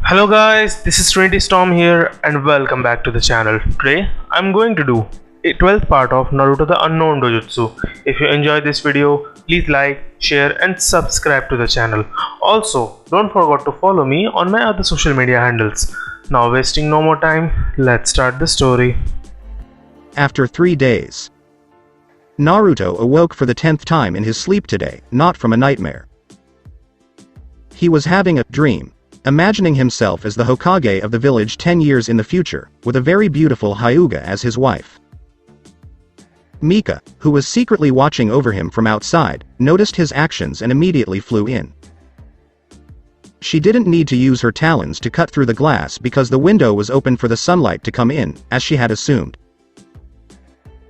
Hello guys, this is Trinity Storm here and welcome back to the channel. Today I'm going to do a 12th part of Naruto the Unknown Dojutsu. If you enjoyed this video, please like, share and subscribe to the channel. Also, don't forget to follow me on my other social media handles. Now wasting no more time, let's start the story. After 3 days, Naruto awoke for the 10th time in his sleep today, not from a nightmare. He was having a dream, imagining himself as the Hokage of the village 10 years in the future, with a very beautiful Hyuga as his wife. Mika, who was secretly watching over him from outside, noticed his actions and immediately flew in. She didn't need to use her talons to cut through the glass because the window was open for the sunlight to come in, as she had assumed.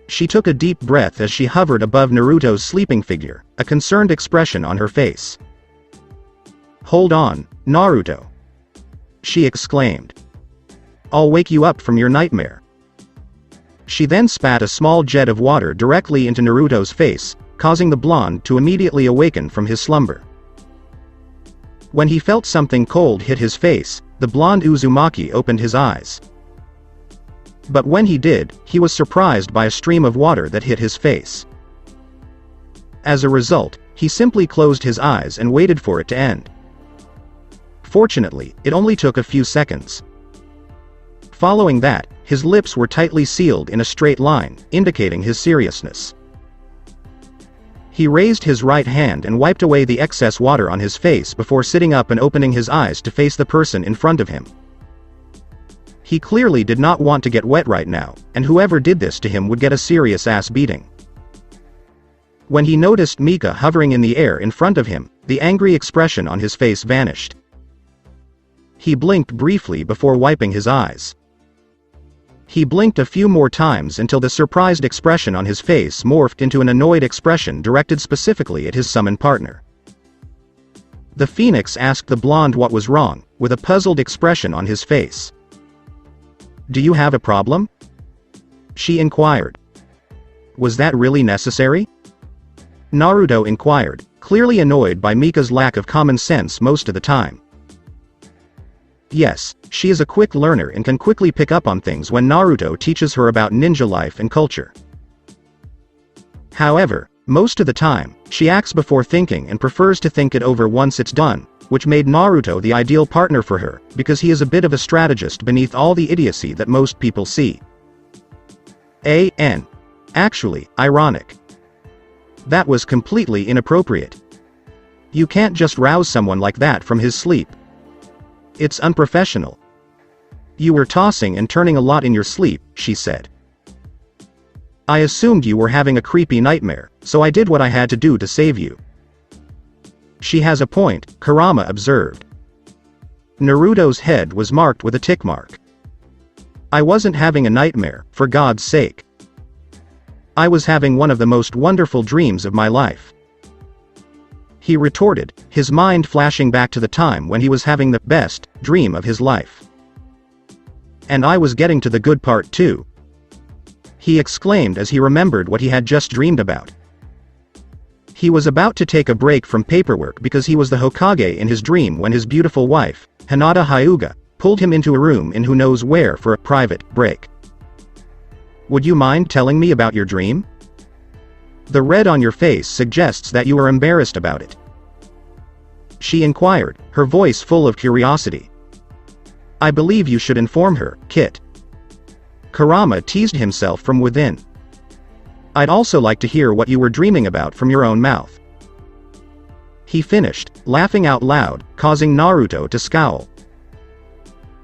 She took a deep breath as she hovered above Naruto's sleeping figure, a concerned expression on her face. "Hold on, Naruto," she exclaimed. "I'll wake you up from your nightmare." She then spat a small jet of water directly into Naruto's face, causing the blonde to immediately awaken from his slumber. When he felt something cold hit his face, the blonde Uzumaki opened his eyes. But when he did, he was surprised by a stream of water that hit his face. As a result, he simply closed his eyes and waited for it to end. Fortunately, it only took a few seconds. Following that, his lips were tightly sealed in a straight line, indicating his seriousness. He raised his right hand and wiped away the excess water on his face before sitting up and opening his eyes to face the person in front of him. He clearly did not want to get wet right now, and whoever did this to him would get a serious ass beating. When he noticed Mika hovering in the air in front of him, the angry expression on his face vanished. He blinked briefly before wiping his eyes. He blinked a few more times until the surprised expression on his face morphed into an annoyed expression directed specifically at his summoned partner. The Phoenix asked the blonde what was wrong, with a puzzled expression on his face. "Do you have a problem?" she inquired. "Was that really necessary?" Naruto inquired, clearly annoyed by Mika's lack of common sense most of the time. Yes, she is a quick learner and can quickly pick up on things when Naruto teaches her about ninja life and culture. However, most of the time, she acts before thinking and prefers to think it over once it's done, which made Naruto the ideal partner for her, because he is a bit of a strategist beneath all the idiocy that most people see. Actually, ironic. That was completely inappropriate. You can't just rouse someone like that from his sleep. It's unprofessional. You were tossing and turning a lot in your sleep, she said. I assumed you were having a creepy nightmare, so I did what I had to do to save you. She has a point, Kurama observed. Naruto's head was marked with a tick mark. I wasn't having a nightmare, for God's sake. I was having one of the most wonderful dreams of my life. He retorted, his mind flashing back to the time when he was having the best dream of his life. And I was getting to the good part too, he exclaimed as he remembered what he had just dreamed about. He was about to take a break from paperwork because he was the Hokage in his dream when his beautiful wife, Hinata Hyuga, pulled him into a room in who knows where for a private break. Would you mind telling me about your dream? The red on your face suggests that you are embarrassed about it, she inquired, her voice full of curiosity. I believe you should inform her, Kit. Kurama teased himself from within. I'd also like to hear what you were dreaming about from your own mouth. He finished, laughing out loud, causing Naruto to scowl.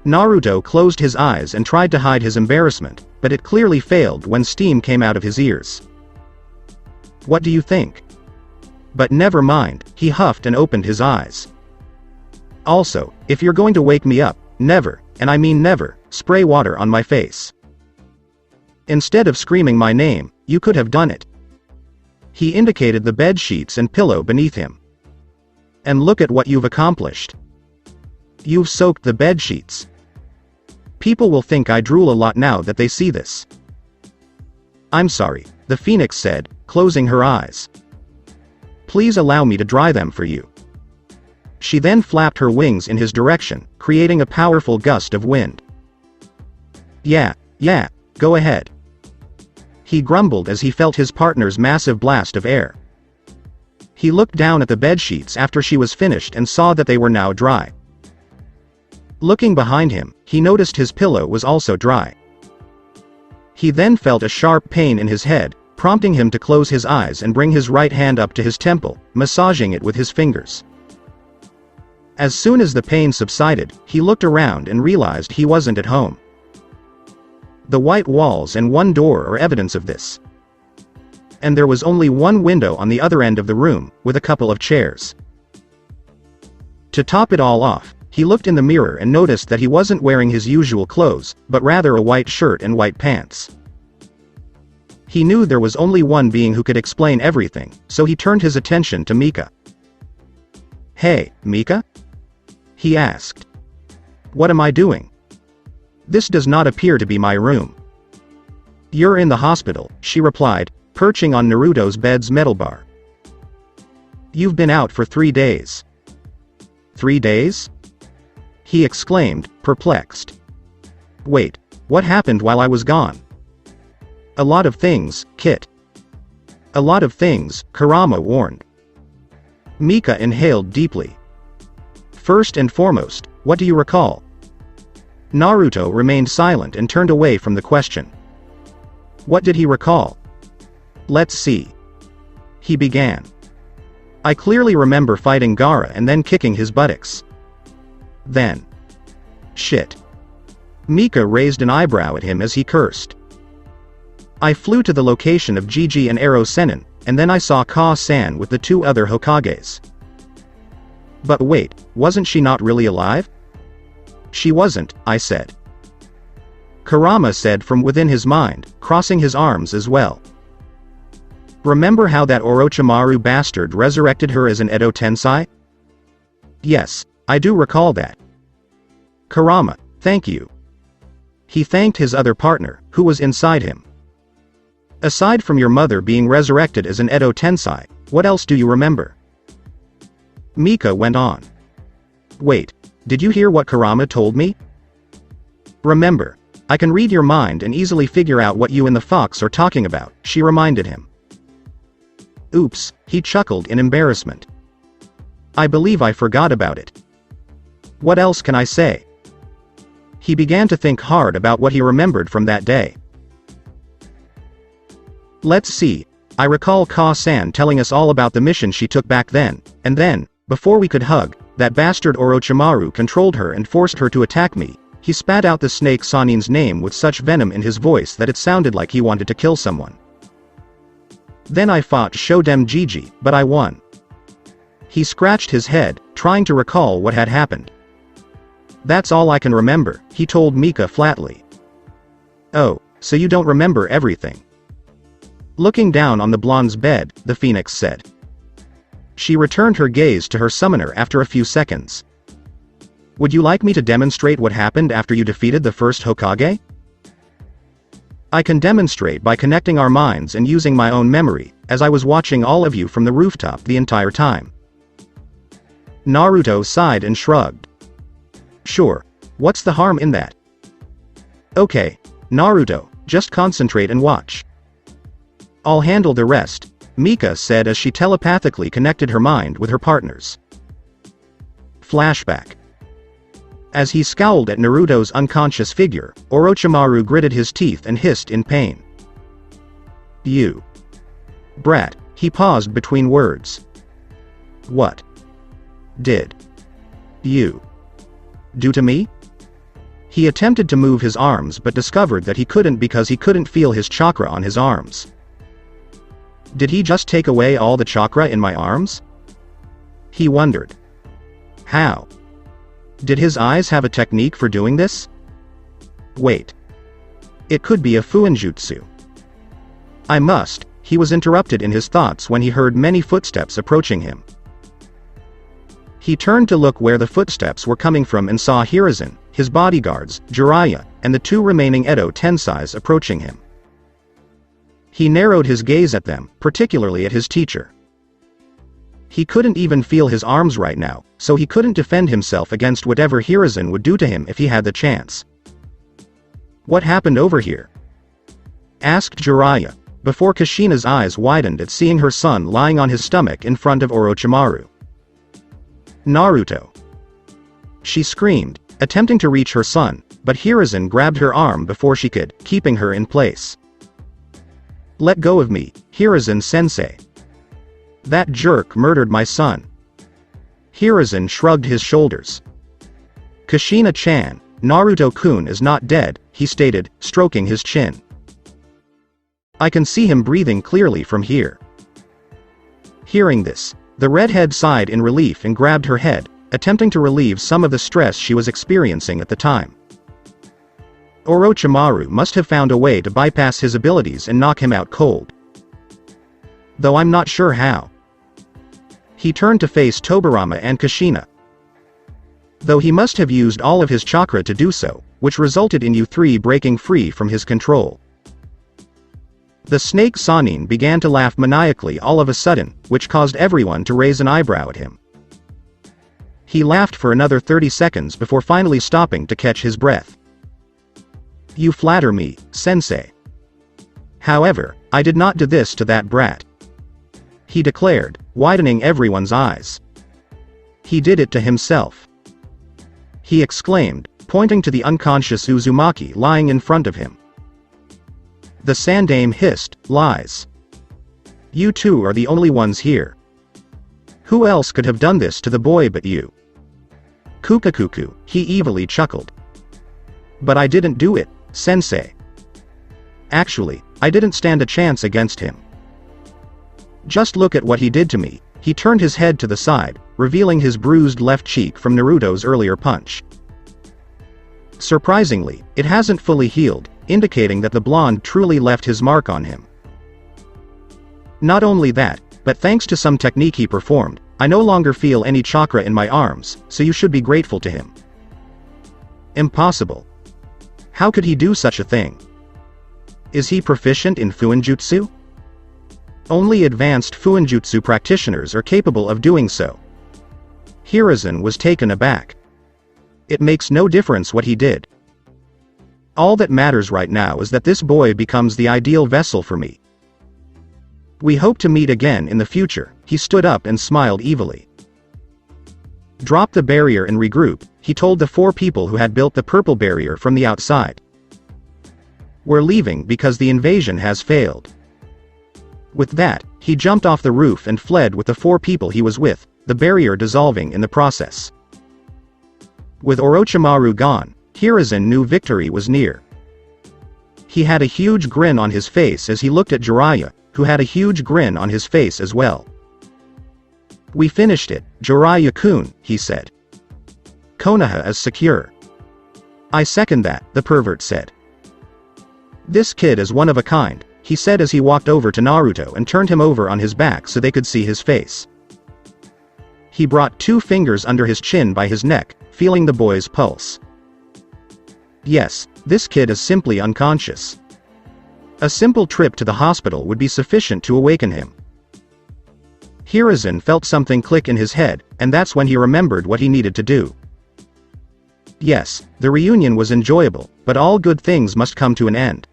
Naruto closed his eyes and tried to hide his embarrassment, but it clearly failed when steam came out of his ears. What do you think? But never mind, he huffed and opened his eyes. Also, if you're going to wake me up, never, and I mean never, spray water on my face. Instead of screaming my name, you could have done it. He indicated the bed sheets and pillow beneath him. And look at what you've accomplished. You've soaked the bed sheets. People will think I drool a lot now that they see this. I'm sorry, the Phoenix said, closing her eyes. Please allow me to dry them for you. She then flapped her wings in his direction, creating a powerful gust of wind. Yeah, go ahead. He grumbled as he felt his partner's massive blast of air. He looked down at the bedsheets after she was finished and saw that they were now dry. Looking behind him, he noticed his pillow was also dry. He then felt a sharp pain in his head, prompting him to close his eyes and bring his right hand up to his temple, massaging it with his fingers. As soon as the pain subsided, he looked around and realized he wasn't at home. The white walls and one door are evidence of this. And there was only one window on the other end of the room, with a couple of chairs. To top it all off, he looked in the mirror and noticed that he wasn't wearing his usual clothes, but rather a white shirt and white pants. He knew there was only one being who could explain everything, so he turned his attention to Mika. "Hey, Mika?" he asked. "What am I doing? This does not appear to be my room." "You're in the hospital," she replied, perching on Naruto's bed's metal bar. "You've been out for 3 days." "3 days?" he exclaimed, perplexed. "Wait, what happened while I was gone?" "A lot of things, Kit." "A lot of things," Kurama warned. Mika inhaled deeply. "First and foremost, what do you recall?" Naruto remained silent and turned away from the question. What did he recall? "Let's see," he began. "I clearly remember fighting Gaara and then kicking his buttocks. Then. Shit." Mika raised an eyebrow at him as he cursed. "I flew to the location of Jiji and Ero Sennin, and then I saw Ka-san with the 2 other Hokages." "But wait, wasn't she not really alive?" "She wasn't," I said. Kurama said from within his mind, crossing his arms as well. "Remember how that Orochimaru bastard resurrected her as an Edo Tensei?" "Yes, I do recall that." "Kurama, thank you." He thanked his other partner, who was inside him. "Aside from your mother being resurrected as an Edo Tensei, what else do you remember?" Mika went on. "Wait, did you hear what Kurama told me? Remember, I can read your mind and easily figure out what you and the fox are talking about," she reminded him. "Oops," he chuckled in embarrassment. "I believe I forgot about it. What else can I say?" He began to think hard about what he remembered from that day. "Let's see, I recall Ka-san telling us all about the mission she took back then, and then, before we could hug, that bastard Orochimaru controlled her and forced her to attack me." He spat out the snake Sanin's name with such venom in his voice that it sounded like he wanted to kill someone. "Then I fought Shodem Jiji, but I won." He scratched his head, trying to recall what had happened. "That's all I can remember," he told Mika flatly. "Oh, so you don't remember everything?" Looking down on the blonde's bed, the phoenix said. She returned her gaze to her summoner after a few seconds. "Would you like me to demonstrate what happened after you defeated the first Hokage?" "I can demonstrate by connecting our minds and using my own memory, as I was watching all of you from the rooftop the entire time." Naruto sighed and shrugged. "Sure, what's the harm in that?" "Okay, Naruto, just concentrate and watch. I'll handle the rest," Mika said as she telepathically connected her mind with her partner's. Flashback. As he scowled at Naruto's unconscious figure, Orochimaru gritted his teeth and hissed in pain. "You brat," he paused between words. "What did you do to me?" He attempted to move his arms but discovered that he couldn't because he couldn't feel his chakra on his arms. Did he just take away all the chakra in my arms? He wondered. How? Did his eyes have a technique for doing this? Wait. It could be a fuinjutsu. He was interrupted in his thoughts when he heard many footsteps approaching him. He turned to look where the footsteps were coming from and saw Hiruzen, his bodyguards, Jiraiya, and the 2 remaining Edo Tensais approaching him. He narrowed his gaze at them, particularly at his teacher. He couldn't even feel his arms right now, so he couldn't defend himself against whatever Hiruzen would do to him if he had the chance. "What happened over here?" asked Jiraiya, before Kushina's eyes widened at seeing her son lying on his stomach in front of Orochimaru. "Naruto!" she screamed, attempting to reach her son, but Hiruzen grabbed her arm before she could, keeping her in place. "Let go of me, Hiruzen-sensei. That jerk murdered my son." Hiruzen shrugged his shoulders. "Kushina-chan, Naruto-kun is not dead," he stated, stroking his chin. "I can see him breathing clearly from here." Hearing this, the redhead sighed in relief and grabbed her head, attempting to relieve some of the stress she was experiencing at the time. Orochimaru must have found a way to bypass his abilities and knock him out cold. Though I'm not sure how. He turned to face Tobirama and Kushina. Though he must have used all of his chakra to do so, which resulted in you three breaking free from his control. The snake Sanin began to laugh maniacally all of a sudden, which caused everyone to raise an eyebrow at him. He laughed for another 30 seconds before finally stopping to catch his breath. "You flatter me, sensei. However, I did not do this to that brat," he declared, widening everyone's eyes. "He did it to himself," he exclaimed, pointing to the unconscious Uzumaki lying in front of him. The Sandame hissed, "Lies. You two are the only ones here. Who else could have done this to the boy but you?" "Kukakuku," he evilly chuckled. "But I didn't do it, sensei. Actually, I didn't stand a chance against him. Just look at what he did to me." He turned his head to the side, revealing his bruised left cheek from Naruto's earlier punch. Surprisingly, it hasn't fully healed, indicating that the blonde truly left his mark on him. "Not only that, but thanks to some technique he performed, I no longer feel any chakra in my arms, so you should be grateful to him." "Impossible. How could he do such a thing? Is he proficient in Fuinjutsu?" "Only advanced Fuinjutsu practitioners are capable of doing so." Hiruzen was taken aback. "It makes no difference what he did. All that matters right now is that this boy becomes the ideal vessel for me. We hope to meet again in the future." He stood up and smiled evilly. "Drop the barrier and regroup," he told the 4 people who had built the purple barrier from the outside. "We're leaving because the invasion has failed." With that, he jumped off the roof and fled with the 4 people he was with, the barrier dissolving in the process. With Orochimaru gone, Hiruzen knew victory was near. He had a huge grin on his face as he looked at Jiraiya, who had a huge grin on his face as well. "We finished it, Jiraiya-kun," he said. "Konoha is secure." "I second that," the pervert said. "This kid is one of a kind," he said as he walked over to Naruto and turned him over on his back so they could see his face. He brought 2 fingers under his chin by his neck, feeling the boy's pulse. "Yes, this kid is simply unconscious. A simple trip to the hospital would be sufficient to awaken him." Hiruzen felt something click in his head, and that's when he remembered what he needed to do. Yes, the reunion was enjoyable, but all good things must come to an end.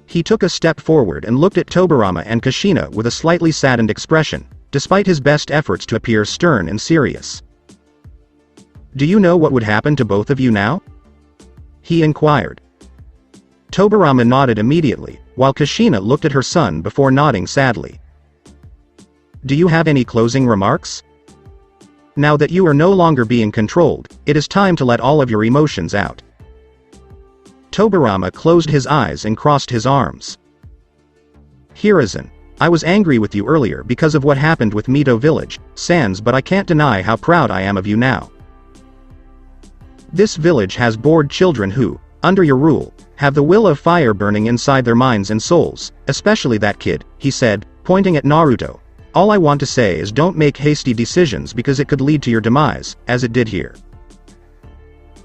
He took a step forward and looked at Tobirama and Kushina with a slightly saddened expression, despite his best efforts to appear stern and serious. "Do you know what would happen to both of you now?" he inquired. Tobirama nodded immediately, while Kushina looked at her son before nodding sadly. "Do you have any closing remarks? Now that you are no longer being controlled, it is time to let all of your emotions out." Tobirama closed his eyes and crossed his arms. "Hiruzen, I was angry with you earlier because of what happened with Mito Village, Sans, but I can't deny how proud I am of you now. This village has bored children who, under your rule, have the will of fire burning inside their minds and souls, especially that kid," he said, pointing at Naruto. "All I want to say is don't make hasty decisions because it could lead to your demise, as it did here."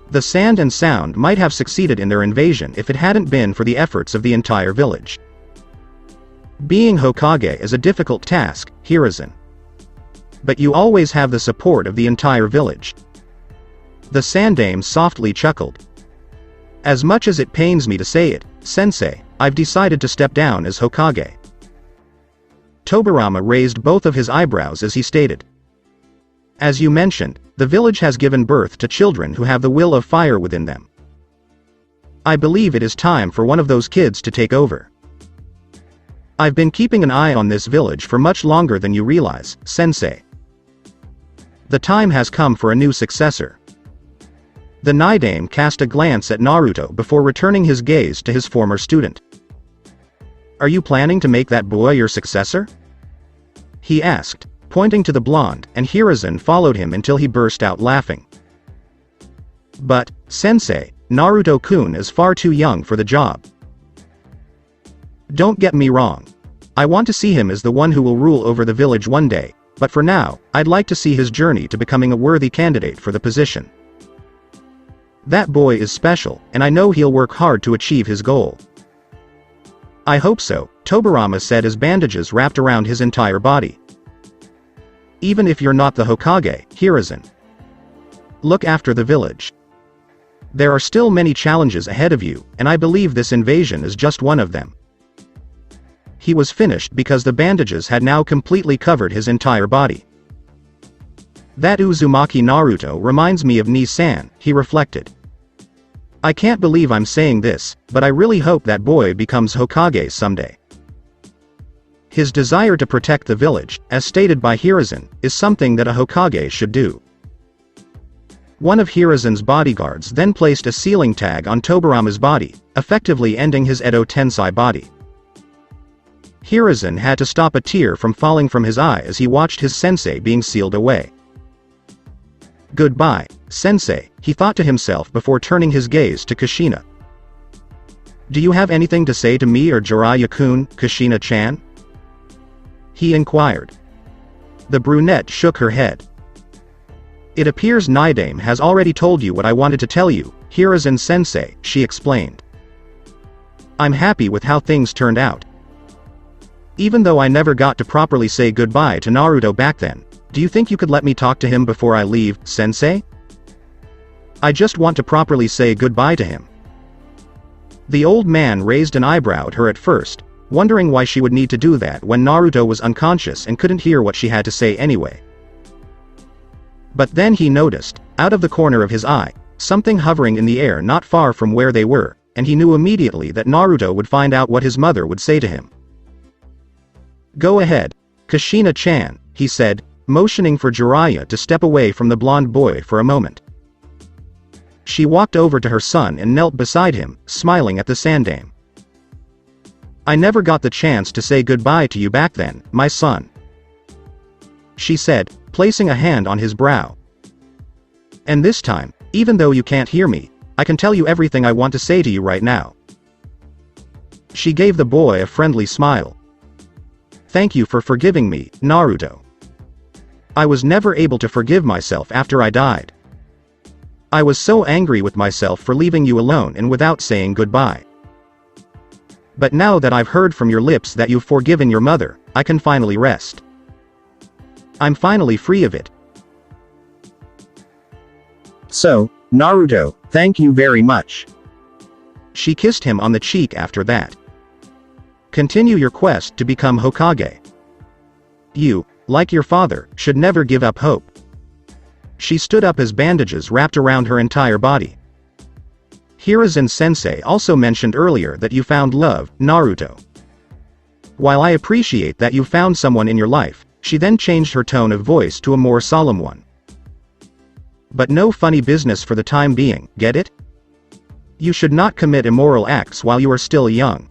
The Sand and Sound might have succeeded in their invasion if it hadn't been for the efforts of the entire village. Being Hokage is a difficult task, Hiruzen. but you always have the support of the entire village." The Sandaime softly chuckled. "As much as it pains me to say it, Sensei, I've decided to step down as Hokage." Tobirama raised both of his eyebrows as he stated. "As you mentioned, the village has given birth to children who have the will of fire within them. I believe it is time for one of those kids to take over. I've been keeping an eye on this village for much longer than you realize, Sensei. The time has come for a new successor." The Nidaime cast a glance at Naruto before returning his gaze to his former student. "Are you planning to make that boy your successor?" he asked, pointing to the blonde, and Hiruzen followed him until he burst out laughing. "But, Sensei, Naruto-kun is far too young for the job. Don't get me wrong. I want to see him as the one who will rule over the village one day, but for now, I'd like to see his journey to becoming a worthy candidate for the position. That boy is special, and I know he'll work hard to achieve his goal." "I hope so," Tobirama said as bandages wrapped around his entire body. "Even if you're not the Hokage, Hiruzen, look after the village. There are still many challenges ahead of you, and I believe this invasion is just one of them." He was finished because the bandages had now completely covered his entire body. "That Uzumaki Naruto reminds me of Ni-san," he reflected. "I can't believe I'm saying this, but I really hope that boy becomes Hokage someday." His desire to protect the village, as stated by Hiruzen, is something that a Hokage should do. One of Hiruzen's bodyguards then placed a sealing tag on Tobirama's body, effectively ending his Edo Tensei body. Hiruzen had to stop a tear from falling from his eye as he watched his sensei being sealed away. "Goodbye, Sensei," he thought to himself before turning his gaze to Kushina. "Do you have anything to say to me or Jiraiya-kun, Kushina-chan?" he inquired. The brunette shook her head. "It appears Nidaime has already told you what I wanted to tell you, Hiruzen-sensei," she explained. "I'm happy with how things turned out. Even though I never got to properly say goodbye to Naruto back then, do you think you could let me talk to him before I leave, Sensei? I just want to properly say goodbye to him." The old man raised an eyebrow at her at first, wondering why she would need to do that when Naruto was unconscious and couldn't hear what she had to say anyway. But then he noticed, out of the corner of his eye, something hovering in the air not far from where they were, and he knew immediately that Naruto would find out what his mother would say to him. "Go ahead, Kushina-chan," he said, motioning for Jiraiya to step away from the blonde boy for a moment. She walked over to her son and knelt beside him, smiling at the Sandaime. "I never got the chance to say goodbye to you back then, my son," she said, placing a hand on his brow. "And this time, even though you can't hear me, I can tell you everything I want to say to you right now." She gave the boy a friendly smile. "Thank you for forgiving me, Naruto. I was never able to forgive myself after I died. I was so angry with myself for leaving you alone and without saying goodbye. But now that I've heard from your lips that you've forgiven your mother, I can finally rest. I'm finally free of it. So, Naruto, thank you very much." She kissed him on the cheek after that. "Continue your quest to become Hokage. You, like your father, should never give up hope." She stood up as bandages wrapped around her entire body. "Hiruzen-sensei also mentioned earlier that you found love, Naruto. While I appreciate that you found someone in your life," she then changed her tone of voice to a more solemn one. "But no funny business for the time being, get it? You should not commit immoral acts while you are still young."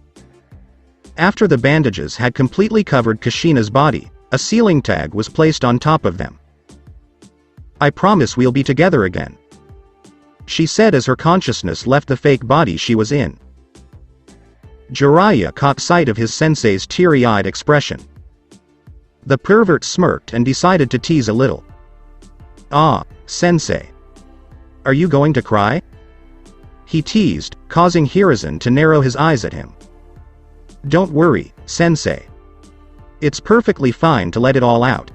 After the bandages had completely covered Kushina's body, a sealing tag was placed on top of them. "I promise we'll be together again," she said as her consciousness left the fake body she was in. Jiraiya caught sight of his sensei's teary-eyed expression. The pervert smirked and decided to tease a little. "Ah, sensei. Are you going to cry?" he teased, causing Hiruzen to narrow his eyes at him. "Don't worry, sensei. It's perfectly fine to let it all out.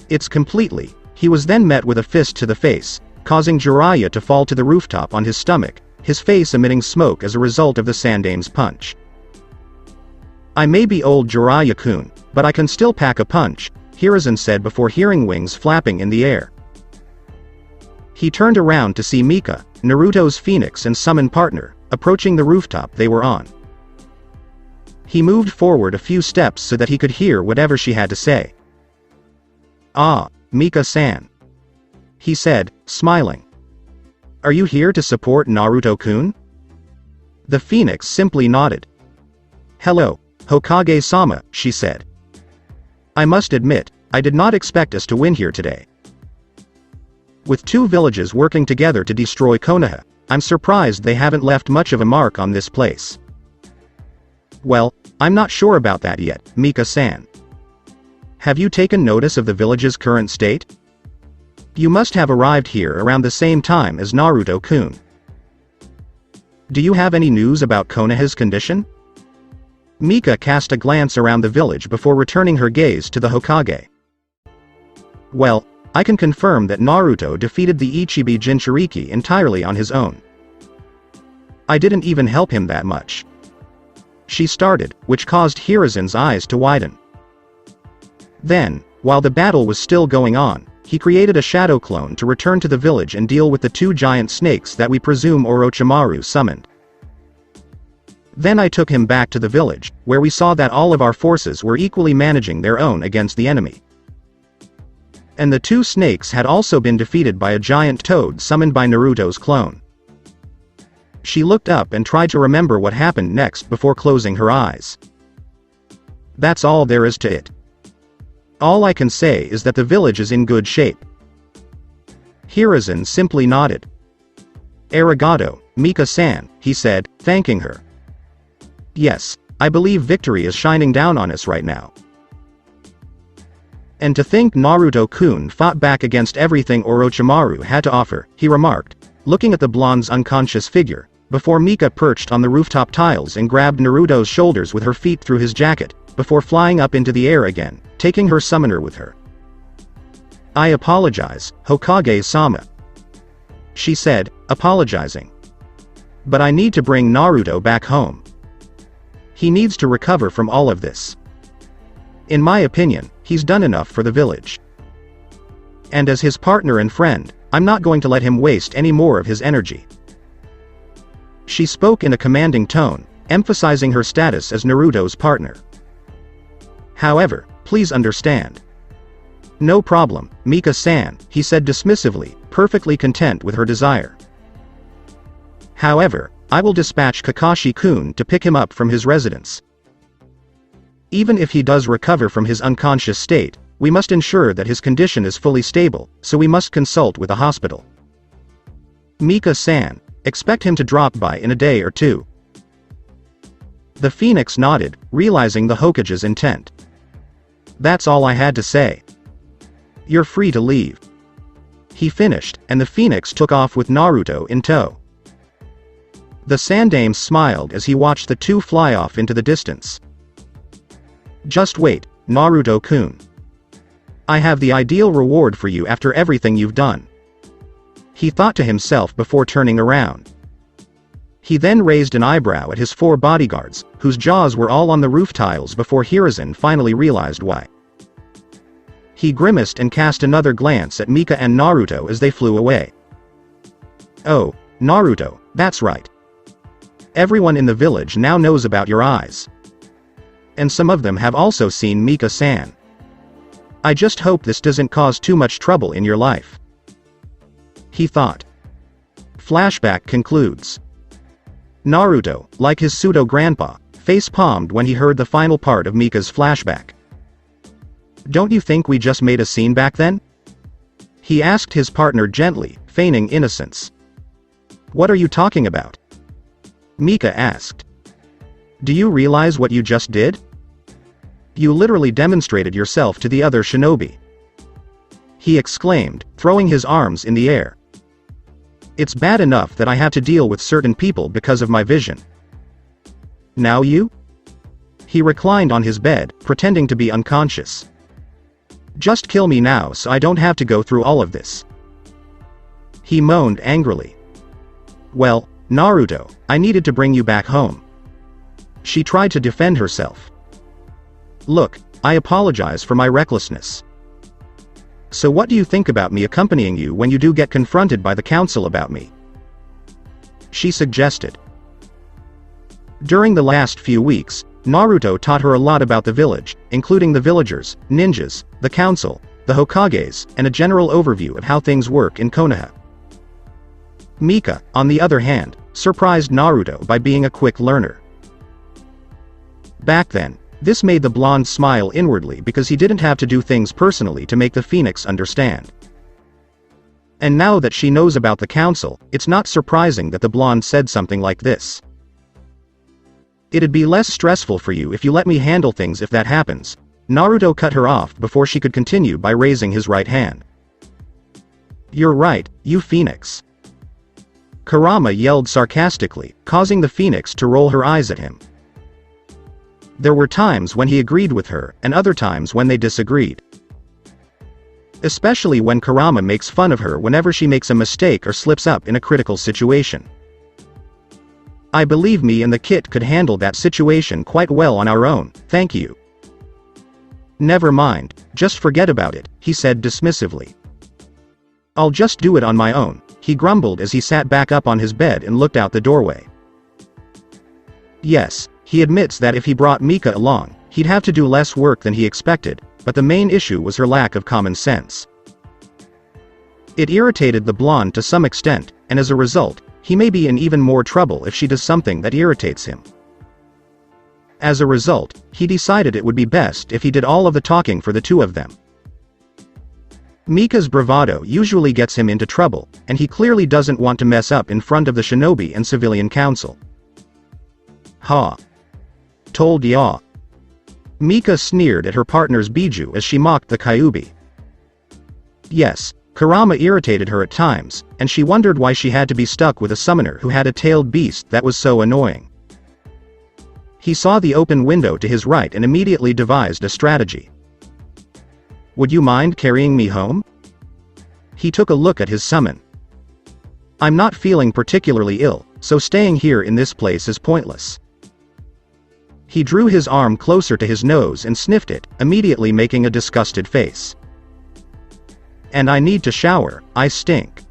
It's completely. He was then met with a fist to the face, causing Jiraiya to fall to the rooftop on his stomach, his face emitting smoke as a result of the Sandame's punch. I may be old Jiraiya-kun, but I can still pack a punch, Hiruzen said before hearing wings flapping in the air. He turned around to see Mika, Naruto's phoenix and summon partner, approaching the rooftop they were on. He moved forward a few steps so that he could hear whatever she had to say. "Ah, Mika-san," he said, smiling. "Are you here to support Naruto-kun?" The phoenix simply nodded. "Hello, Hokage-sama," she said. "I must admit, I did not expect us to win here today. With two villages working together to destroy Konoha, I'm surprised they haven't left much of a mark on this place." "Well, I'm not sure about that yet, Mika-san. Have you taken notice of the village's current state? You must have arrived here around the same time as Naruto-kun. Do you have any news about Konoha's condition?" Mika cast a glance around the village before returning her gaze to the Hokage. "Well, I can confirm that Naruto defeated the Ichibi Jinchuriki entirely on his own. I didn't even help him that much," she started, which caused Hiruzen's eyes to widen. Then, while the battle was still going on, he created a shadow clone to return to the village and deal with the two giant snakes that we presume Orochimaru summoned. Then I took him back to the village, where we saw that all of our forces were equally managing their own against the enemy. And the two snakes had also been defeated by a giant toad summoned by Naruto's clone. She looked up and tried to remember what happened next before closing her eyes. That's all there is to it. All I can say is that the village is in good shape. Hiruzen simply nodded. "Arigato, Mika-san," he said, thanking her. "Yes, I believe victory is shining down on us right now. And to think Naruto-kun fought back against everything Orochimaru had to offer," he remarked, looking at the blonde's unconscious figure, before Mika perched on the rooftop tiles and grabbed Naruto's shoulders with her feet through his jacket, before flying up into the air again, taking her summoner with her. "I apologize, Hokage-sama," she said, apologizing. "But I need to bring Naruto back home. He needs to recover from all of this. In my opinion, he's done enough for the village. And as his partner and friend, I'm not going to let him waste any more of his energy." She spoke in a commanding tone, emphasizing her status as Naruto's partner. "However, please understand." "No problem, Mika-san," he said dismissively, perfectly content with her desire. "However, I will dispatch Kakashi-kun to pick him up from his residence. Even if he does recover from his unconscious state, we must ensure that his condition is fully stable, so we must consult with a hospital. Mika-san, expect him to drop by in a day or two." The phoenix nodded, realizing the Hokage's intent. "That's all I had to say. You're free to leave." He finished, and the phoenix took off with Naruto in tow. The Sandame smiled as he watched the two fly off into the distance. "Just wait, Naruto-kun. I have the ideal reward for you after everything you've done," he thought to himself before turning around. He then raised an eyebrow at his four bodyguards, whose jaws were all on the roof tiles before Hiruzen finally realized why. He grimaced and cast another glance at Mika and Naruto as they flew away. "Oh, Naruto, that's right. Everyone in the village now knows about your eyes. And some of them have also seen Mika-san. I just hope this doesn't cause too much trouble in your life," he thought. Flashback concludes. Naruto, like his pseudo-grandpa, face-palmed when he heard the final part of Mika's flashback. "Don't you think we just made a scene back then?" he asked his partner gently, feigning innocence. "What are you talking about?" Mika asked. "Do you realize what you just did? You literally demonstrated yourself to the other shinobi," he exclaimed, throwing his arms in the air. "It's bad enough that I have to deal with certain people because of my vision. Now you?" He reclined on his bed, pretending to be unconscious. Just kill me now so I don't have to go through all of this. He moaned angrily. Well, Naruto, I needed to bring you back home. She tried to defend herself. Look, I apologize for my recklessness. So what do you think about me accompanying you when you do get confronted by the council about me? She suggested. During the last few weeks, Naruto taught her a lot about the village, including the villagers, ninjas, the council, the Hokages, and a general overview of how things work in Konoha. Mika, on the other hand, surprised Naruto by being a quick learner. Back then, this made the blonde smile inwardly because he didn't have to do things personally to make the Phoenix understand. And now that she knows about the council, it's not surprising that the blonde said something like this. It'd be less stressful for you if you let me handle things if that happens. Naruto cut her off before she could continue by raising his right hand. You're right, you Phoenix. Kurama yelled sarcastically, causing the Phoenix to roll her eyes at him. There were times when he agreed with her, and other times when they disagreed. Especially when Kurama makes fun of her whenever she makes a mistake or slips up in a critical situation. I believe me and the kit could handle that situation quite well on our own, thank you. Never mind, just forget about it, he said dismissively. I'll just do it on my own, he grumbled as he sat back up on his bed and looked out the doorway. Yes, he admits that if he brought Mika along, he'd have to do less work than he expected, but the main issue was her lack of common sense. It irritated the blonde to some extent, and as a result, he may be in even more trouble if she does something that irritates him. As a result, he decided it would be best if he did all of the talking for the two of them. Mika's bravado usually gets him into trouble, and he clearly doesn't want to mess up in front of the shinobi and civilian council. Ha! Told ya. Mika sneered at her partner's Biju as she mocked the Kyuubi. Yes, Kurama irritated her at times, and she wondered why she had to be stuck with a summoner who had a tailed beast that was so annoying. He saw the open window to his right and immediately devised a strategy. Would you mind carrying me home? He took a look at his summon. I'm not feeling particularly ill, so staying here in this place is pointless. He drew his arm closer to his nose and sniffed it, immediately making a disgusted face. And I need to shower, I stink.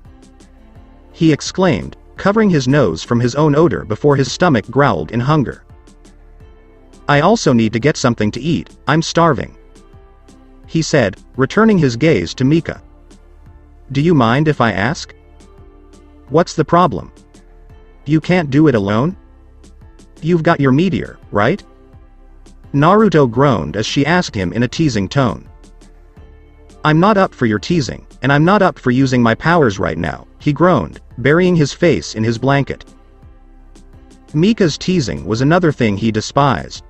He exclaimed, covering his nose from his own odor before his stomach growled in hunger. I also need to get something to eat, I'm starving. He said, returning his gaze to Mika. Do you mind if I ask? What's the problem? You can't do it alone? You've got your meteor, right? Naruto groaned as she asked him in a teasing tone. I'm not up for your teasing, and I'm not up for using my powers right now, he groaned, burying his face in his blanket. Mika's teasing was another thing he despised.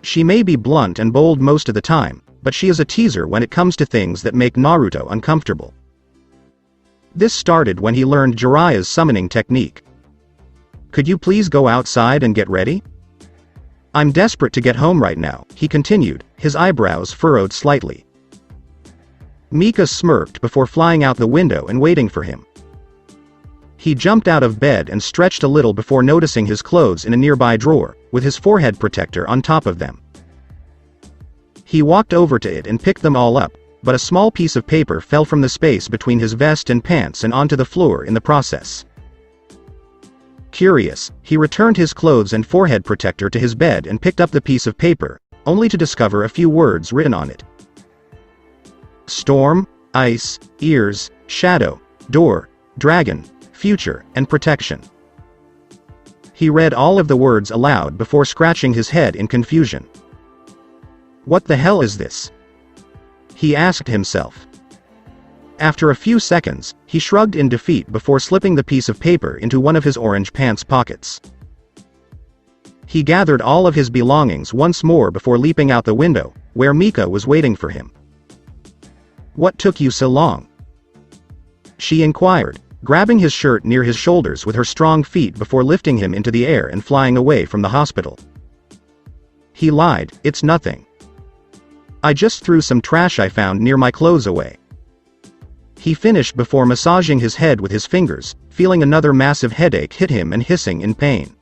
She may be blunt and bold most of the time, but she is a teaser when it comes to things that make Naruto uncomfortable. This started when he learned Jiraiya's summoning technique. Could you please go outside and get ready? I'm desperate to get home right now, he continued, his eyebrows furrowed slightly. Mika smirked before flying out the window and waiting for him. He jumped out of bed and stretched a little before noticing his clothes in a nearby drawer, with his forehead protector on top of them. He walked over to it and picked them all up, but a small piece of paper fell from the space between his vest and pants and onto the floor in the process. Curious, he returned his clothes and forehead protector to his bed and picked up the piece of paper, only to discover a few words written on it. Storm, ice, ears, shadow, door, dragon, future, and protection. He read all of the words aloud before scratching his head in confusion. What the hell is this? He asked himself. After a few seconds, he shrugged in defeat before slipping the piece of paper into one of his orange pants pockets. He gathered all of his belongings once more before leaping out the window, where Mika was waiting for him. What took you so long? She inquired, grabbing his shirt near his shoulders with her strong feet before lifting him into the air and flying away from the hospital. He lied, it's nothing. I just threw some trash I found near my clothes away. He finished before massaging his head with his fingers, feeling another massive headache hit him and hissing in pain.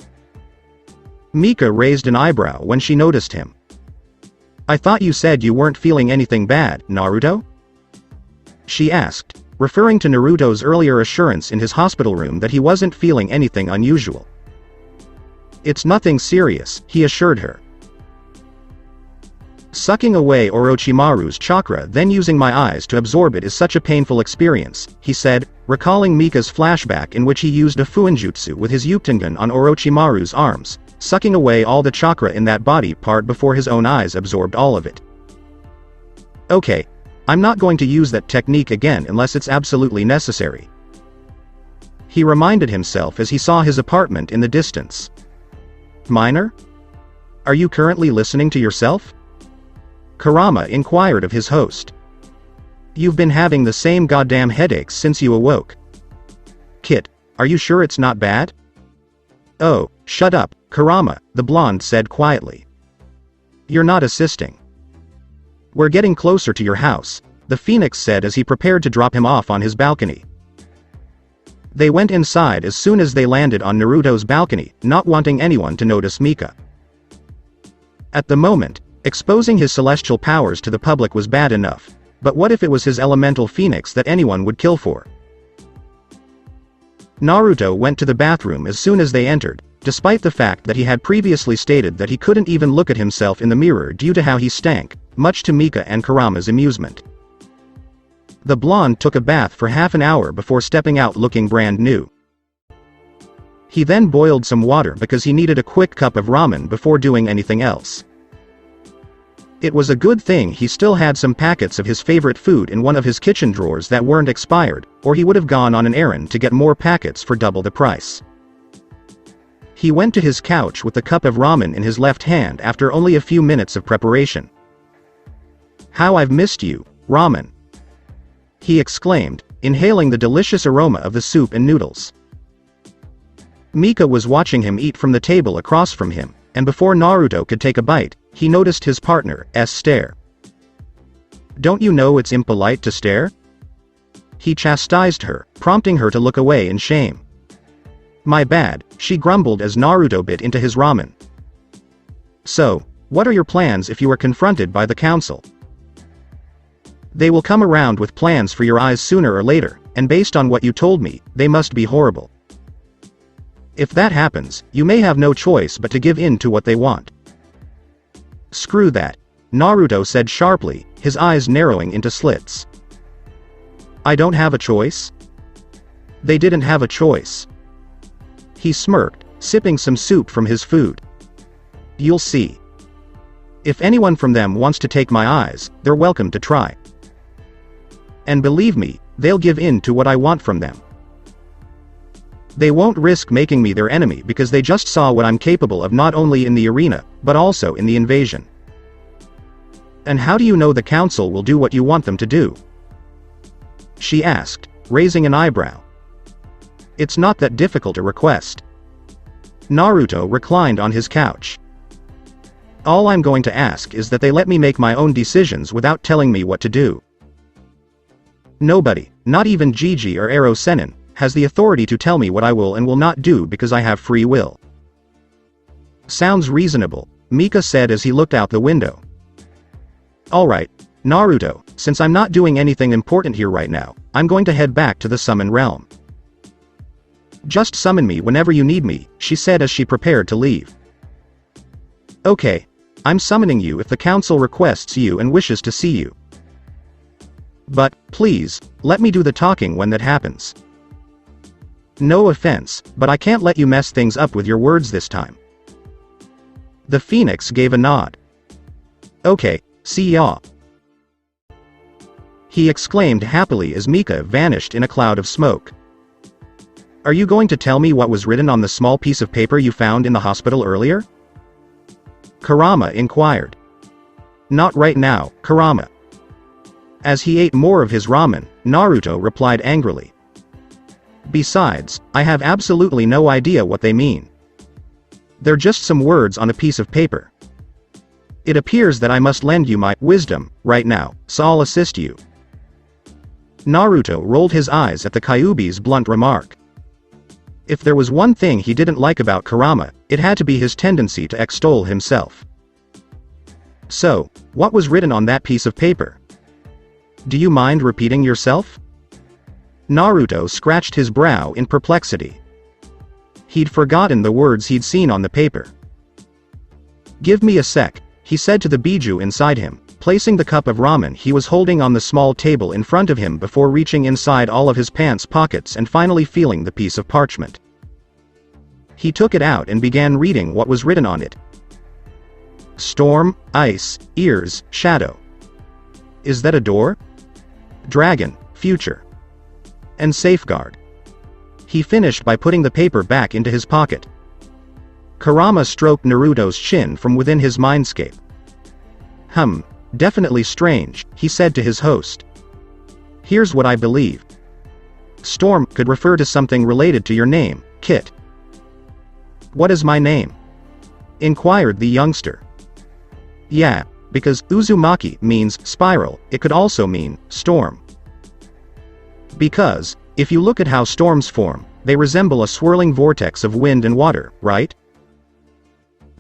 Mika raised an eyebrow when she noticed him. I thought you said you weren't feeling anything bad, Naruto? She asked, referring to Naruto's earlier assurance in his hospital room that he wasn't feeling anything unusual. It's nothing serious, he assured her. Sucking away Orochimaru's chakra then using my eyes to absorb it is such a painful experience, he said, recalling Mika's flashback in which he used a fuinjutsu with his Uchtengan on Orochimaru's arms, sucking away all the chakra in that body part before his own eyes absorbed all of it. Okay. I'm not going to use that technique again unless it's absolutely necessary. He reminded himself as he saw his apartment in the distance. Minor? Are you currently listening to yourself? Kurama inquired of his host. You've been having the same goddamn headaches since you awoke. Kit, are you sure it's not bad? Oh, shut up, Kurama, the blonde said quietly. You're not assisting. We're getting closer to your house, the phoenix said as he prepared to drop him off on his balcony. They went inside as soon as they landed on Naruto's balcony, not wanting anyone to notice Mika. At the moment, exposing his celestial powers to the public was bad enough, but what if it was his elemental phoenix that anyone would kill for? Naruto went to the bathroom as soon as they entered, despite the fact that he had previously stated that he couldn't even look at himself in the mirror due to how he stank, much to Mika and Kurama's amusement. The blonde took a bath for half an hour before stepping out looking brand new. He then boiled some water because he needed a quick cup of ramen before doing anything else. It was a good thing he still had some packets of his favorite food in one of his kitchen drawers that weren't expired, or he would have gone on an errand to get more packets for double the price. He went to his couch with the cup of ramen in his left hand after only a few minutes of preparation. How I've missed you, ramen! He exclaimed, inhaling the delicious aroma of the soup and noodles. Mika was watching him eat from the table across from him, and before Naruto could take a bite, he noticed his partner's stare. Don't you know it's impolite to stare? He chastised her, prompting her to look away in shame. My bad, she grumbled as Naruto bit into his ramen. So, what are your plans if you are confronted by the council? They will come around with plans for your eyes sooner or later, and based on what you told me, they must be horrible. If that happens, you may have no choice but to give in to what they want. Screw that, Naruto said sharply, his eyes narrowing into slits. I don't have a choice? They didn't have a choice. He smirked, sipping some soup from his food. You'll see. If anyone from them wants to take my eyes, they're welcome to try. And believe me, they'll give in to what I want from them. They won't risk making me their enemy because they just saw what I'm capable of not only in the arena, but also in the invasion. And how do you know the council will do what you want them to do? She asked, raising an eyebrow. It's not that difficult a request. Naruto reclined on his couch. All I'm going to ask is that they let me make my own decisions without telling me what to do. Nobody, not even Gigi or Ero Sennin, has the authority to tell me what I will and will not do because I have free will. Sounds reasonable, Mika said as he looked out the window. Alright, Naruto, since I'm not doing anything important here right now, I'm going to head back to the summon realm. Just summon me whenever you need me, she said as she prepared to leave. Okay, I'm summoning you if the council requests you and wishes to see you. But, please, let me do the talking when that happens. No offense, but I can't let you mess things up with your words this time. The phoenix gave a nod. Okay, see ya. He exclaimed happily as Mika vanished in a cloud of smoke. Are you going to tell me what was written on the small piece of paper you found in the hospital earlier? Kurama inquired. Not right now, Kurama. As he ate more of his ramen, Naruto replied angrily. Besides, I have absolutely no idea what they mean. They're just some words on a piece of paper. It appears that I must lend you my wisdom right now, so I'll assist you. Naruto rolled his eyes at the Kyuubi's blunt remark. If there was one thing he didn't like about Kurama, it had to be his tendency to extol himself. So, what was written on that piece of paper? Do you mind repeating yourself? Naruto scratched his brow in perplexity. He'd forgotten the words he'd seen on the paper. Give me a sec, he said to the Biju inside him, placing the cup of ramen he was holding on the small table in front of him before reaching inside all of his pants pockets and finally feeling the piece of parchment. He took it out and began reading what was written on it. Storm, ice, ears, shadow. Is that a door? Dragon, future. And safeguard. He finished by putting the paper back into his pocket. Kurama stroked Naruto's chin from within his mindscape. Definitely strange, he said to his host. Here's what I believe. Storm could refer to something related to your name, Kit. What is my name? Inquired the youngster. Yeah, because Uzumaki means spiral, it could also mean storm. Because, if you look at how storms form, they resemble a swirling vortex of wind and water, right?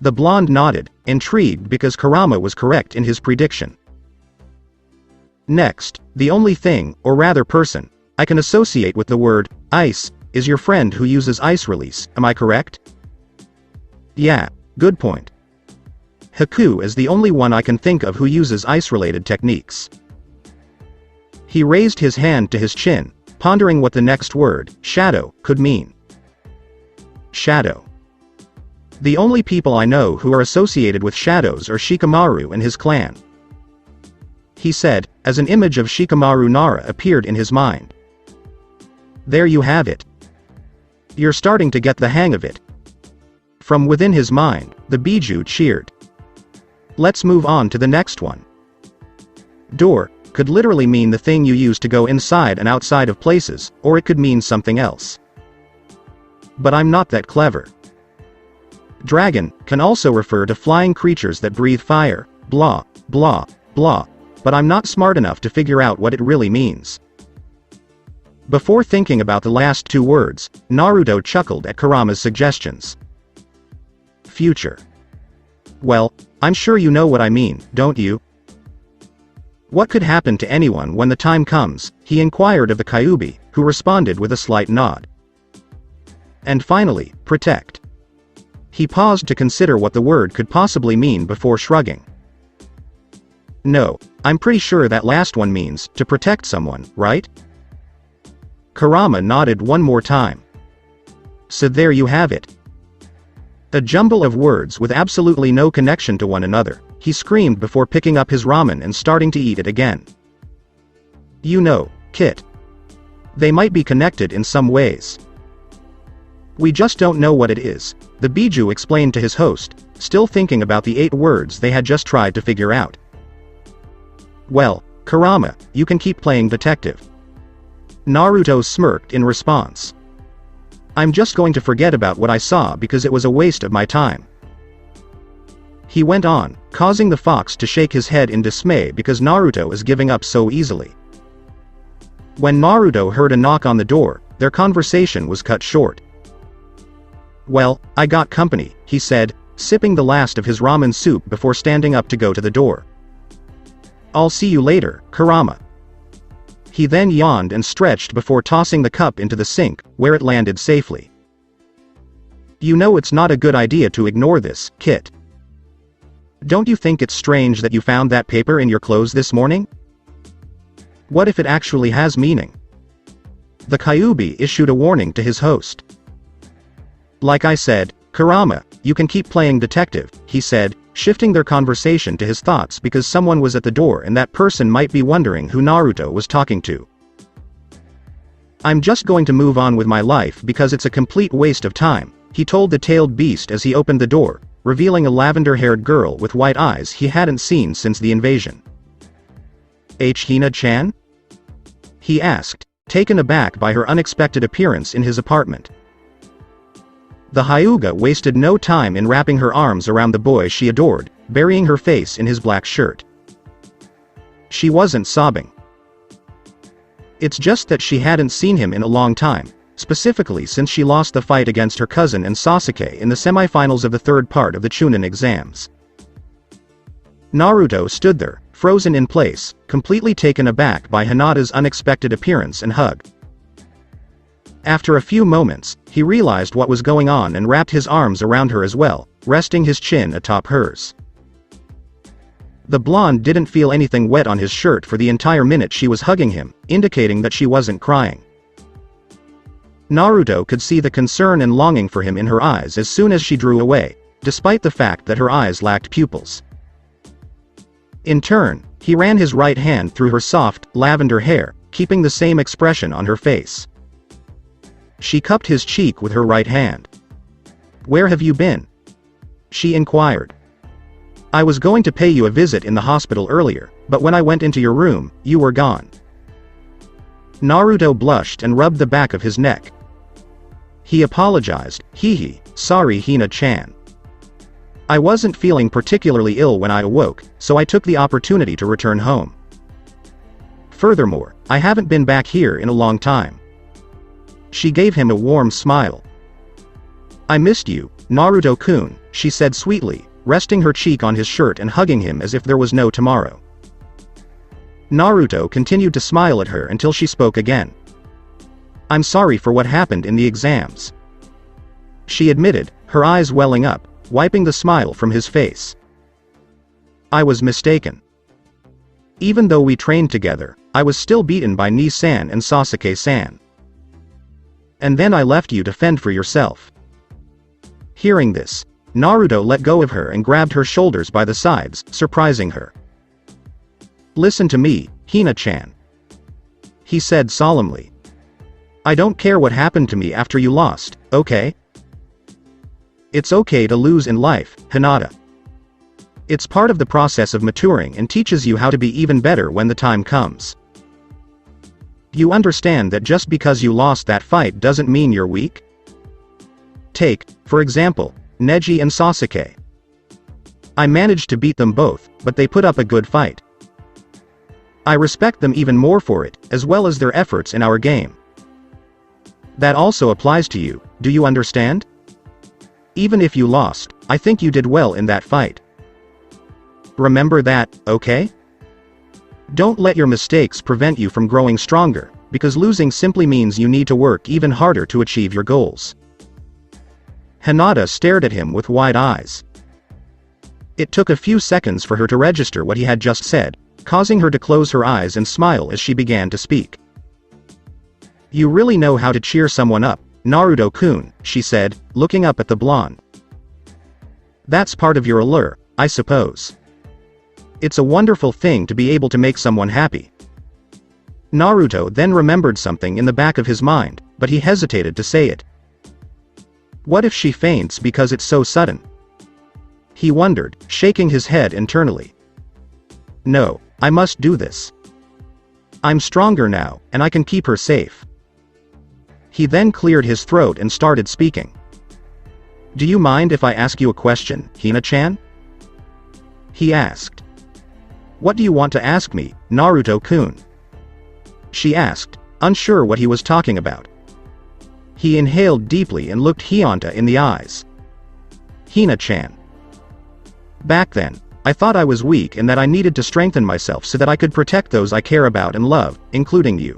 The blonde nodded, intrigued because Kurama was correct in his prediction. Next, the only thing, or rather person, I can associate with the word ice is your friend who uses ice release, am I correct? Yeah, good point. Haku is the only one I can think of who uses ice-related techniques. He raised his hand to his chin, pondering what the next word, shadow, could mean. Shadow. The only people I know who are associated with shadows are Shikamaru and his clan. He said, as an image of Shikamaru Nara appeared in his mind. There you have it. You're starting to get the hang of it. From within his mind, the Biju cheered. Let's move on to the next one. Door could literally mean the thing you use to go inside and outside of places, or it could mean something else. But I'm not that clever. Dragon can also refer to flying creatures that breathe fire, blah, blah, blah, but I'm not smart enough to figure out what it really means. Before thinking about the last two words, Naruto chuckled at Kurama's suggestions. Future. Well, I'm sure you know what I mean, don't you? What could happen to anyone when the time comes, he inquired of the Kyuubi, who responded with a slight nod. And finally, protect. He paused to consider what the word could possibly mean before shrugging. No, I'm pretty sure that last one means, to protect someone, right? Kurama nodded one more time. So there you have it. A jumble of words with absolutely no connection to one another, he screamed before picking up his ramen and starting to eat it again. You know, Kit. They might be connected in some ways. We just don't know what it is, the Biju explained to his host, still thinking about the 8 words they had just tried to figure out. Well, Kurama, you can keep playing detective. Naruto smirked in response. I'm just going to forget about what I saw because it was a waste of my time. He went on, causing the fox to shake his head in dismay because Naruto is giving up so easily. When Naruto heard a knock on the door, their conversation was cut short. Well, I got company, he said, sipping the last of his ramen soup before standing up to go to the door. I'll see you later, Kurama. He then yawned and stretched before tossing the cup into the sink, where it landed safely. You know it's not a good idea to ignore this, Kit. Don't you think it's strange that you found that paper in your clothes this morning? What if it actually has meaning? The Kyuubi issued a warning to his host. Like I said, Kurama, you can keep playing detective, he said, shifting their conversation to his thoughts because someone was at the door and that person might be wondering who Naruto was talking to. I'm just going to move on with my life because it's a complete waste of time, he told the tailed beast as he opened the door, revealing a lavender-haired girl with white eyes he hadn't seen since the invasion. Hina-chan? He asked, taken aback by her unexpected appearance in his apartment. The Hyuga wasted no time in wrapping her arms around the boy she adored, burying her face in his black shirt. She wasn't sobbing. It's just that she hadn't seen him in a long time, specifically since she lost the fight against her cousin and Sasuke in the semifinals of the third part of the Chunin exams. Naruto stood there, frozen in place, completely taken aback by Hinata's unexpected appearance and hug. After a few moments, he realized what was going on and wrapped his arms around her as well, resting his chin atop hers. The blonde didn't feel anything wet on his shirt for the entire minute she was hugging him, indicating that she wasn't crying. Naruto could see the concern and longing for him in her eyes as soon as she drew away, despite the fact that her eyes lacked pupils. In turn, he ran his right hand through her soft, lavender hair, keeping the same expression on her face. She cupped his cheek with her right hand. "Where have you been?" she inquired. "I was going to pay you a visit in the hospital earlier, but when I went into your room, you were gone." Naruto blushed and rubbed the back of his neck. He apologized, "Hee, sorry Hina-chan. I wasn't feeling particularly ill when I awoke, so I took the opportunity to return home. Furthermore, I haven't been back here in a long time." She gave him a warm smile. "I missed you, Naruto-kun," she said sweetly, resting her cheek on his shirt and hugging him as if there was no tomorrow. Naruto continued to smile at her until she spoke again. "I'm sorry for what happened in the exams," she admitted, her eyes welling up, wiping the smile from his face. "I was mistaken. Even though we trained together, I was still beaten by Ni-san and Sasuke-san. And then I left you to fend for yourself." Hearing this, Naruto let go of her and grabbed her shoulders by the sides, surprising her. "Listen to me, Hina-chan," he said solemnly. "I don't care what happened to me after you lost, okay? It's okay to lose in life, Hinata. It's part of the process of maturing and teaches you how to be even better when the time comes. You understand that just because you lost that fight doesn't mean you're weak? Take, for example, Neji and Sasuke. I managed to beat them both, but they put up a good fight. I respect them even more for it, as well as their efforts in our game. That also applies to you, do you understand? Even if you lost, I think you did well in that fight. Remember that, okay? Don't let your mistakes prevent you from growing stronger, because losing simply means you need to work even harder to achieve your goals." Hinata stared at him with wide eyes. It took a few seconds for her to register what he had just said, causing her to close her eyes and smile as she began to speak. "You really know how to cheer someone up, Naruto-kun," she said, looking up at the blonde. "That's part of your allure, I suppose. It's a wonderful thing to be able to make someone happy." Naruto then remembered something in the back of his mind, but he hesitated to say it. What if she faints because it's so sudden? He wondered, shaking his head internally. No, I must do this. I'm stronger now, and I can keep her safe. He then cleared his throat and started speaking. "Do you mind if I ask you a question, Hina-chan?" he asked. "What do you want to ask me, Naruto-kun?" she asked, unsure what he was talking about. He inhaled deeply and looked Hinata in the eyes. "Hina-chan. Back then, I thought I was weak and that I needed to strengthen myself so that I could protect those I care about and love, including you."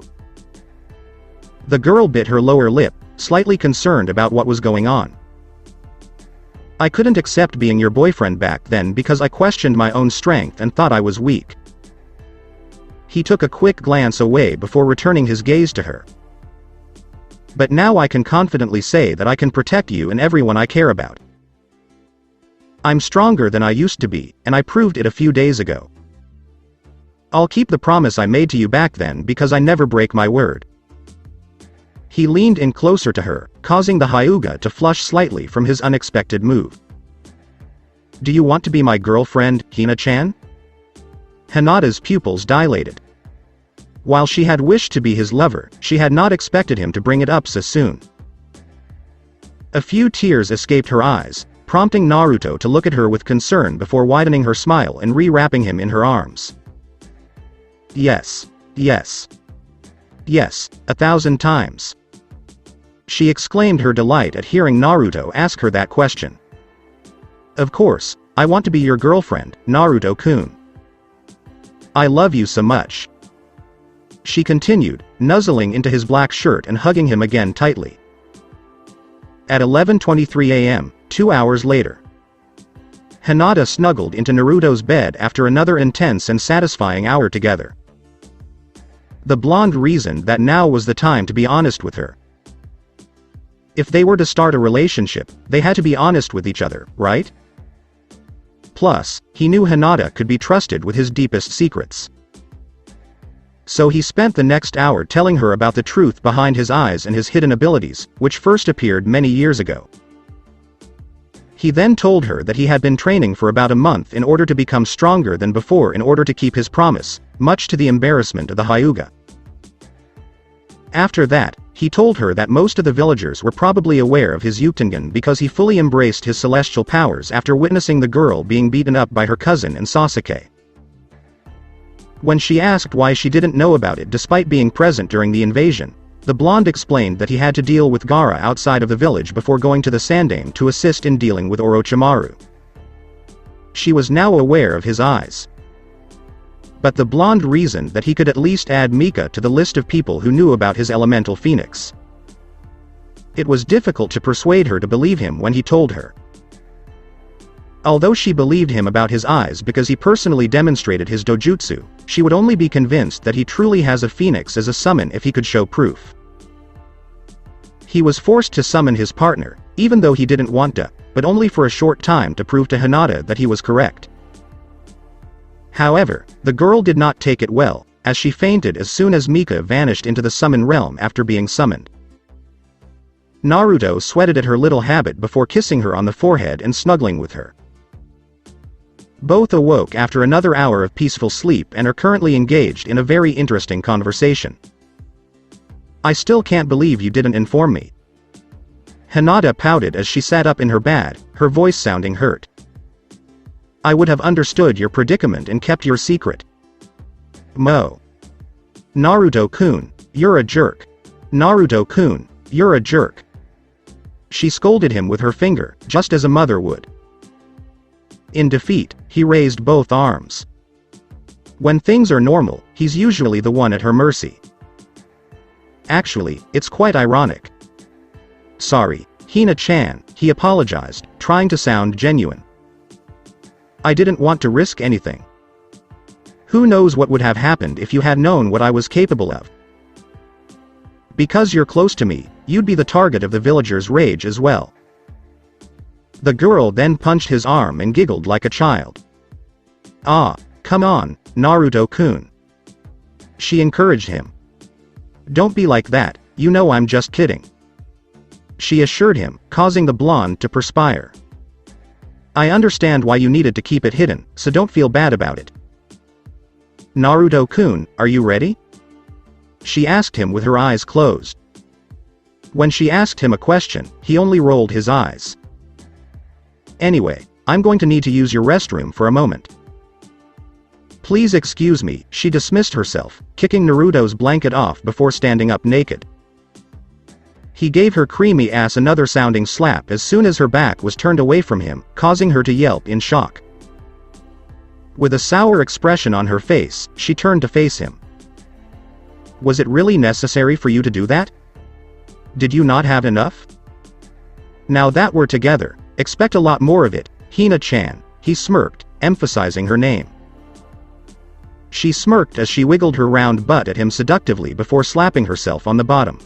The girl bit her lower lip, slightly concerned about what was going on. "I couldn't accept being your boyfriend back then because I questioned my own strength and thought I was weak." He took a quick glance away before returning his gaze to her. "But now I can confidently say that I can protect you and everyone I care about. I'm stronger than I used to be, and I proved it a few days ago. I'll keep the promise I made to you back then because I never break my word." He leaned in closer to her, causing the Hyuga to flush slightly from his unexpected move. "Do you want to be my girlfriend, Hina-chan?" Hinata's pupils dilated. While she had wished to be his lover, she had not expected him to bring it up so soon. A few tears escaped her eyes, prompting Naruto to look at her with concern before widening her smile and re-wrapping him in her arms. Yes. Yes. Yes, 1,000 times. She exclaimed her delight at hearing Naruto ask her that question. Of course, I want to be your girlfriend, Naruto-kun. I love you so much. She continued, nuzzling into his black shirt and hugging him again tightly. At 11:23 a.m., 2 hours later, Hinata snuggled into Naruto's bed after another intense and satisfying hour together. The blonde reasoned that now was the time to be honest with her. If they were to start a relationship, they had to be honest with each other, right? Plus, he knew Hinata could be trusted with his deepest secrets. So he spent the next hour telling her about the truth behind his eyes and his hidden abilities, which first appeared many years ago. He then told her that he had been training for about a month in order to become stronger than before in order to keep his promise, much to the embarrassment of the Hyuga. After that, he told her that most of the villagers were probably aware of his Uchtengan because he fully embraced his celestial powers after witnessing the girl being beaten up by her cousin and Sasuke. When she asked why she didn't know about it despite being present during the invasion, the blonde explained that he had to deal with Gaara outside of the village before going to the Sandaime to assist in dealing with Orochimaru. She was now aware of his eyes. But the blonde reasoned that he could at least add Mika to the list of people who knew about his elemental phoenix. It was difficult to persuade her to believe him when he told her. Although she believed him about his eyes because he personally demonstrated his dojutsu, she would only be convinced that he truly has a phoenix as a summon if he could show proof. He was forced to summon his partner, even though he didn't want to, but only for a short time to prove to Hinata that he was correct. However, the girl did not take it well, as she fainted as soon as Mika vanished into the summon realm after being summoned. Naruto sweated at her little habit before kissing her on the forehead and snuggling with her. Both awoke after another hour of peaceful sleep and are currently engaged in a very interesting conversation. I still can't believe you didn't inform me. Hinata pouted as she sat up in her bed, her voice sounding hurt. I would have understood your predicament and kept your secret. Mo. Naruto-kun, you're a jerk. Naruto-kun, you're a jerk. She scolded him with her finger, just as a mother would. In defeat, he raised both arms. When things are normal, he's usually the one at her mercy. Actually, it's quite ironic. Sorry, Hina-chan, he apologized, trying to sound genuine. I didn't want to risk anything. Who knows what would have happened if you had known what I was capable of. Because you're close to me, you'd be the target of the villagers' rage as well. The girl then punched his arm and giggled like a child. Ah, come on, Naruto-kun. She encouraged him. Don't be like that, you know I'm just kidding. She assured him, causing the blonde to perspire. I understand why you needed to keep it hidden, so don't feel bad about it. Naruto-kun, are you ready? She asked him with her eyes closed. When she asked him a question, he only rolled his eyes. Anyway, I'm going to need to use your restroom for a moment. Please excuse me, she dismissed herself, kicking Naruto's blanket off before standing up naked. He gave her creamy ass another sounding slap as soon as her back was turned away from him, causing her to yelp in shock. With a sour expression on her face, she turned to face him. Was it really necessary for you to do that? Did you not have enough? Now that we're together, expect a lot more of it, Hina-chan, he smirked, emphasizing her name. She smirked as she wiggled her round butt at him seductively before slapping herself on the bottom.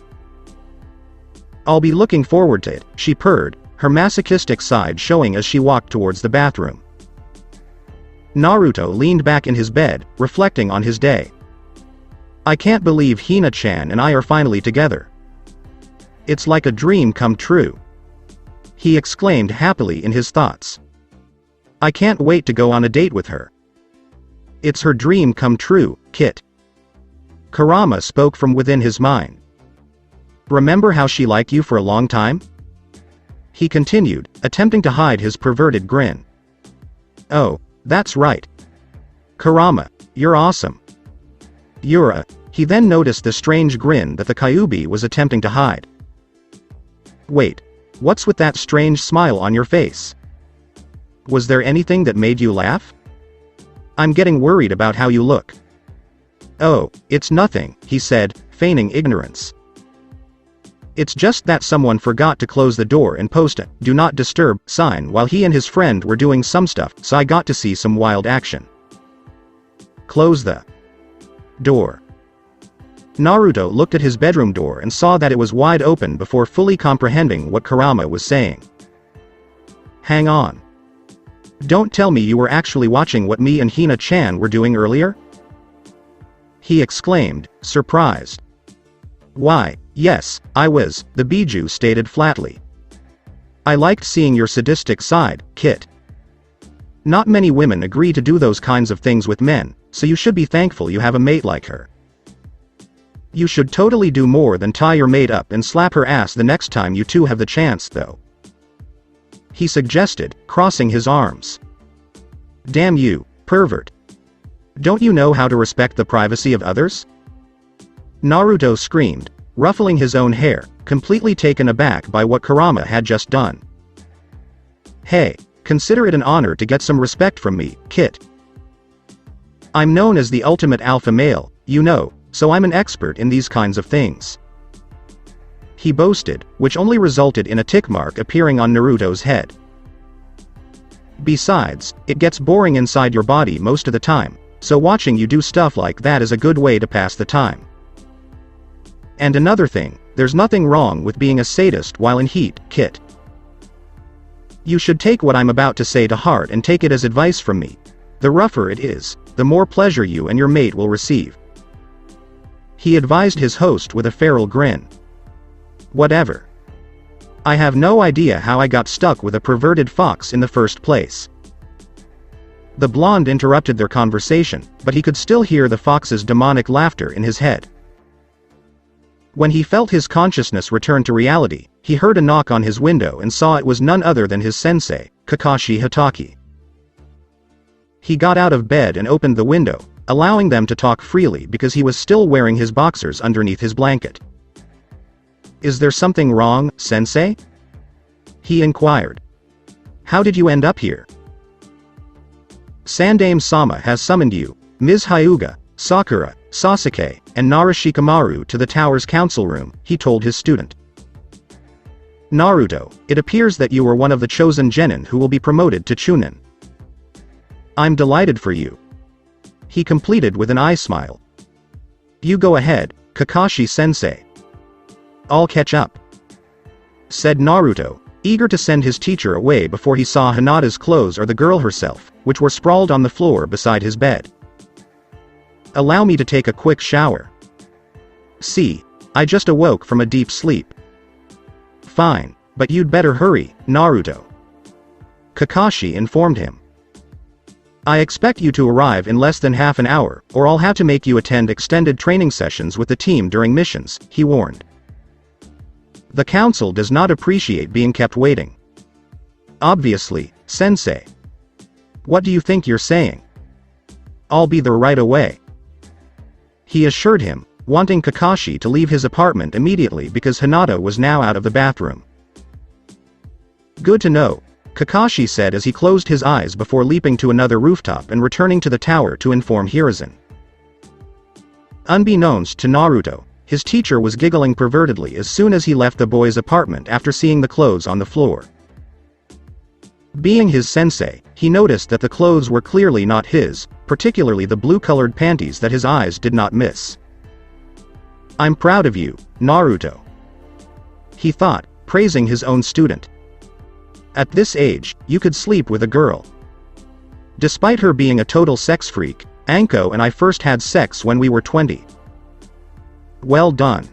I'll be looking forward to it, she purred, her masochistic side showing as she walked towards the bathroom. Naruto leaned back in his bed, reflecting on his day. I can't believe Hina-chan and I are finally together. It's like a dream come true. He exclaimed happily in his thoughts. I can't wait to go on a date with her. It's her dream come true, Kit. Kurama spoke from within his mind. Remember how she liked you for a long time? He continued, attempting to hide his perverted grin. "Oh, that's right. Kurama, you're awesome. Yura." He then noticed the strange grin that the Kyuubi was attempting to hide. "Wait, what's with that strange smile on your face? Was there anything that made you laugh? I'm getting worried about how you look." "Oh, it's nothing," he said, feigning ignorance. "It's just that someone forgot to close the door and post a 'Do Not Disturb' sign while he and his friend were doing some stuff, so I got to see some wild action." "Close the door." Naruto looked at his bedroom door and saw that it was wide open before fully comprehending what Kurama was saying. "Hang on. Don't tell me you were actually watching what me and Hina-chan were doing earlier?" he exclaimed, surprised. "Why, yes, I was," the Biju stated flatly. "I liked seeing your sadistic side, Kit. Not many women agree to do those kinds of things with men, so you should be thankful you have a mate like her. You should totally do more than tie your mate up and slap her ass the next time you two have the chance, though," he suggested, crossing his arms. "Damn you, pervert. Don't you know how to respect the privacy of others?" Naruto screamed, ruffling his own hair, completely taken aback by what Kurama had just done. "Hey, consider it an honor to get some respect from me, Kit. I'm known as the ultimate alpha male, you know, so I'm an expert in these kinds of things," he boasted, which only resulted in a tick mark appearing on Naruto's head. "Besides, it gets boring inside your body most of the time, so watching you do stuff like that is a good way to pass the time. And another thing, there's nothing wrong with being a sadist while in heat, Kit. You should take what I'm about to say to heart and take it as advice from me. The rougher it is, the more pleasure you and your mate will receive," he advised his host with a feral grin. "Whatever. I have no idea how I got stuck with a perverted fox in the first place." The blonde interrupted their conversation, but he could still hear the fox's demonic laughter in his head. When he felt his consciousness return to reality, he heard a knock on his window and saw it was none other than his sensei, Kakashi Hatake. He got out of bed and opened the window, allowing them to talk freely because he was still wearing his boxers underneath his blanket. "Is there something wrong, sensei?" he inquired. "How did you end up here?" "Sandaime-sama has summoned you, Ms. Hyuga, Sakura, Sasuke, and Narashikamaru to the tower's council room," he told his student. "Naruto, it appears that you were one of the chosen genin who will be promoted to Chunin. I'm delighted for you," he completed with an eye smile. "You go ahead, Kakashi-sensei. I'll catch up," said Naruto, eager to send his teacher away before he saw Hinata's clothes or the girl herself, which were sprawled on the floor beside his bed. "Allow me to take a quick shower. See, I just awoke from a deep sleep." "Fine, but you'd better hurry, Naruto," Kakashi informed him. "I expect you to arrive in less than half an hour, or I'll have to make you attend extended training sessions with the team during missions," he warned. "The council does not appreciate being kept waiting." "Obviously, sensei. What do you think you're saying? I'll be there right away," he assured him, wanting Kakashi to leave his apartment immediately because Hinata was now out of the bathroom. "Good to know," Kakashi said as he closed his eyes before leaping to another rooftop and returning to the tower to inform Hiruzen. Unbeknownst to Naruto, his teacher was giggling pervertedly as soon as he left the boy's apartment after seeing the clothes on the floor. Being his sensei, he noticed that the clothes were clearly not his, particularly the blue-colored panties that his eyes did not miss. "I'm proud of you, Naruto," he thought, praising his own student. "At this age, you could sleep with a girl. Despite her being a total sex freak, Anko and I first had sex when we were 20. Well done."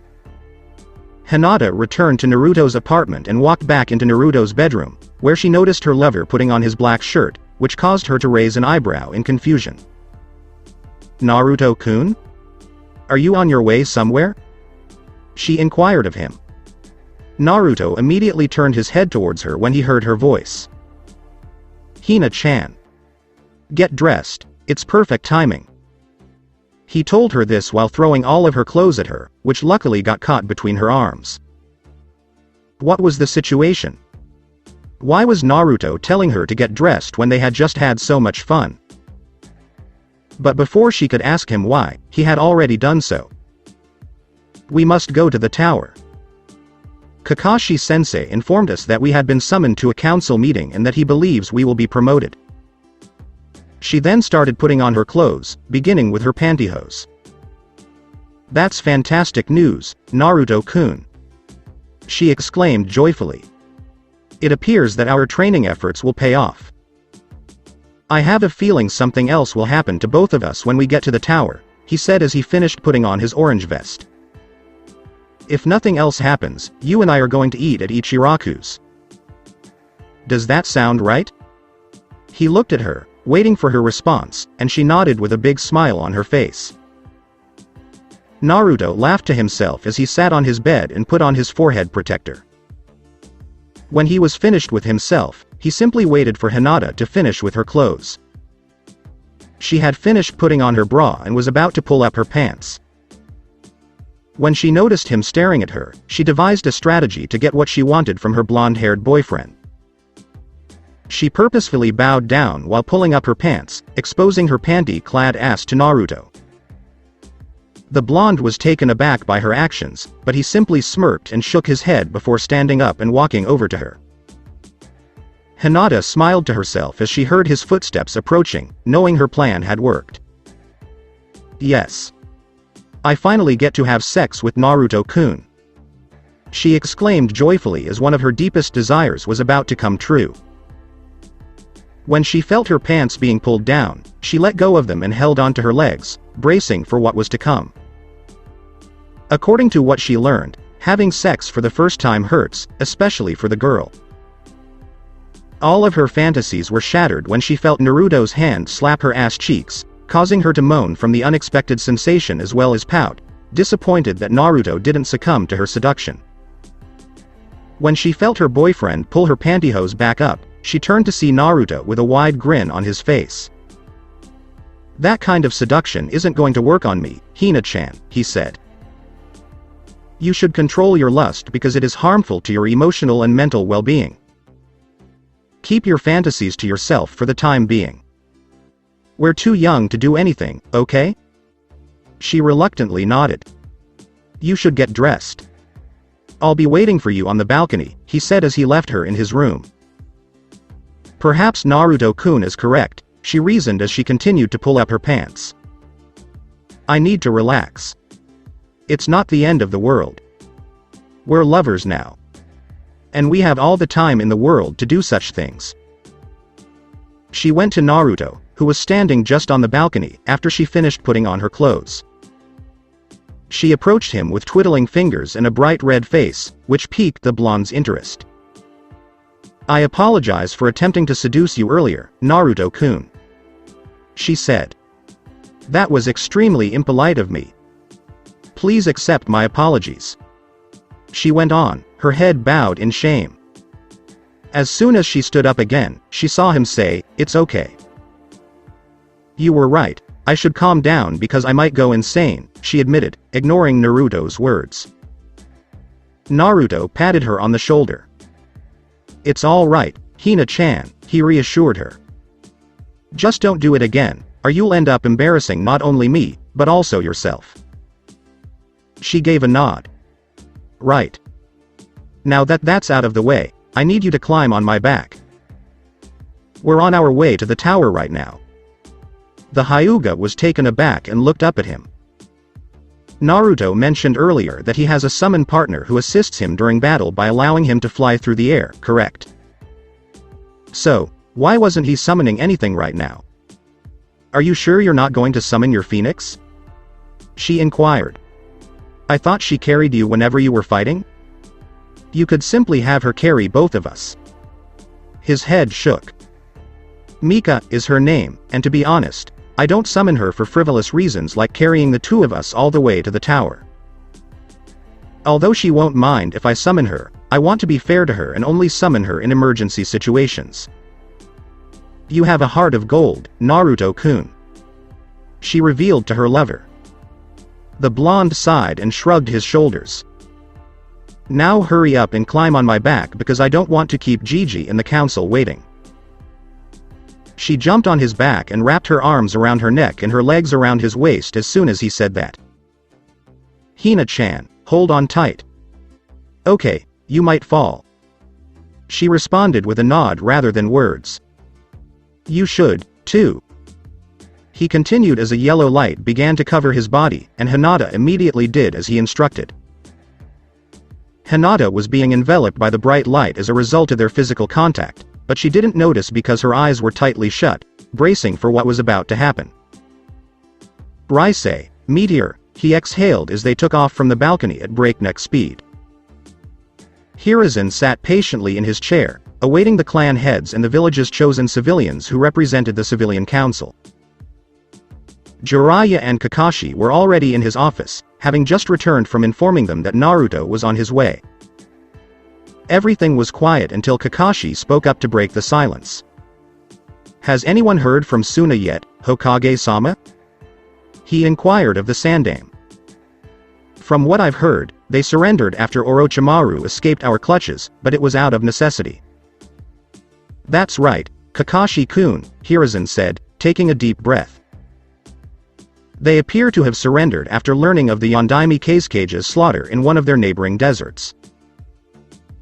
Hinata returned to Naruto's apartment and walked back into Naruto's bedroom, where she noticed her lover putting on his black shirt, which caused her to raise an eyebrow in confusion. "Naruto-kun? Are you on your way somewhere?" she inquired of him. Naruto immediately turned his head towards her when he heard her voice. Hina-chan. Get dressed, it's perfect timing. He told her this while throwing all of her clothes at her, which luckily got caught between her arms. What was the situation? Why was Naruto telling her to get dressed when they had just had so much fun? But before she could ask him why, he had already done so. We must go to the tower. Kakashi-sensei informed us that we had been summoned to a council meeting and that he believes we will be promoted. She then started putting on her clothes, beginning with her pantyhose. That's fantastic news, Naruto-kun. She exclaimed joyfully. It appears that our training efforts will pay off. I have a feeling something else will happen to both of us when we get to the tower, he said as he finished putting on his orange vest. If nothing else happens, you and I are going to eat at Ichiraku's. Does that sound right? He looked at her, waiting for her response, and she nodded with a big smile on her face. Naruto laughed to himself as he sat on his bed and put on his forehead protector. When he was finished with himself, he simply waited for Hinata to finish with her clothes. She had finished putting on her bra and was about to pull up her pants. When she noticed him staring at her, she devised a strategy to get what she wanted from her blonde-haired boyfriend. She purposefully bowed down while pulling up her pants, exposing her panty-clad ass to Naruto. The blonde was taken aback by her actions, but he simply smirked and shook his head before standing up and walking over to her. Hinata smiled to herself as she heard his footsteps approaching, knowing her plan had worked. Yes. I finally get to have sex with Naruto-kun. She exclaimed joyfully as one of her deepest desires was about to come true. When she felt her pants being pulled down, she let go of them and held onto her legs, bracing for what was to come. According to what she learned, having sex for the first time hurts, especially for the girl. All of her fantasies were shattered when she felt Naruto's hand slap her ass cheeks, causing her to moan from the unexpected sensation as well as pout, disappointed that Naruto didn't succumb to her seduction. When she felt her boyfriend pull her pantyhose back up, she turned to see Naruto with a wide grin on his face. That kind of seduction isn't going to work on me, Hina-chan, he said. You should control your lust because it is harmful to your emotional and mental well-being. Keep your fantasies to yourself for the time being. We're too young to do anything, okay? She reluctantly nodded. You should get dressed. I'll be waiting for you on the balcony, he said as he left her in his room. Perhaps Naruto-kun is correct, she reasoned as she continued to pull up her pants. I need to relax. It's not the end of the world. We're lovers now. And we have all the time in the world to do such things. She went to Naruto, who was standing just on the balcony after she finished putting on her clothes. She approached him with twiddling fingers and a bright red face, which piqued the blonde's interest. I apologize for attempting to seduce you earlier, Naruto-kun. She said. That was extremely impolite of me. Please accept my apologies. She went on, her head bowed in shame. As soon as she stood up again, she saw him say, "It's okay. You were right, I should calm down because I might go insane," she admitted, ignoring Naruto's words. Naruto patted her on the shoulder. It's all right, Hina-chan, he reassured her. Just don't do it again, or you'll end up embarrassing not only me, but also yourself. She gave a nod. Right. Now that that's out of the way, I need you to climb on my back. We're on our way to the tower right now. The Hyuga was taken aback and looked up at him. Naruto mentioned earlier that he has a summon partner who assists him during battle by allowing him to fly through the air, correct? So, why wasn't he summoning anything right now? Are you sure you're not going to summon your phoenix? She inquired. I thought she carried you whenever you were fighting? You could simply have her carry both of us. His head shook. Mika is her name, and to be honest, I don't summon her for frivolous reasons like carrying the two of us all the way to the tower. Although she won't mind if I summon her, I want to be fair to her and only summon her in emergency situations. You have a heart of gold, Naruto-kun. She revealed to her lover. The blonde sighed and shrugged his shoulders. Now hurry up and climb on my back because I don't want to keep Gigi and the council waiting. She jumped on his back and wrapped her arms around her neck and her legs around his waist as soon as he said that. Hina-chan, hold on tight. Okay, you might fall. She responded with a nod rather than words. You should, too. He continued as a yellow light began to cover his body, and Hinata immediately did as he instructed. Hinata was being enveloped by the bright light as a result of their physical contact, but she didn't notice because her eyes were tightly shut, bracing for what was about to happen. Raisei, meteor, he exhaled as they took off from the balcony at breakneck speed. Hiruzen sat patiently in his chair, awaiting the clan heads and the village's chosen civilians who represented the civilian council. Jiraiya and Kakashi were already in his office, having just returned from informing them that Naruto was on his way. Everything was quiet until Kakashi spoke up to break the silence. Has anyone heard from Suna yet, Hokage-sama? He inquired of the Sandaime. From what I've heard, they surrendered after Orochimaru escaped our clutches, but it was out of necessity. That's right, Kakashi-kun, Hiruzen said, taking a deep breath. They appear to have surrendered after learning of the Yondaime Kazecage's slaughter in one of their neighboring deserts.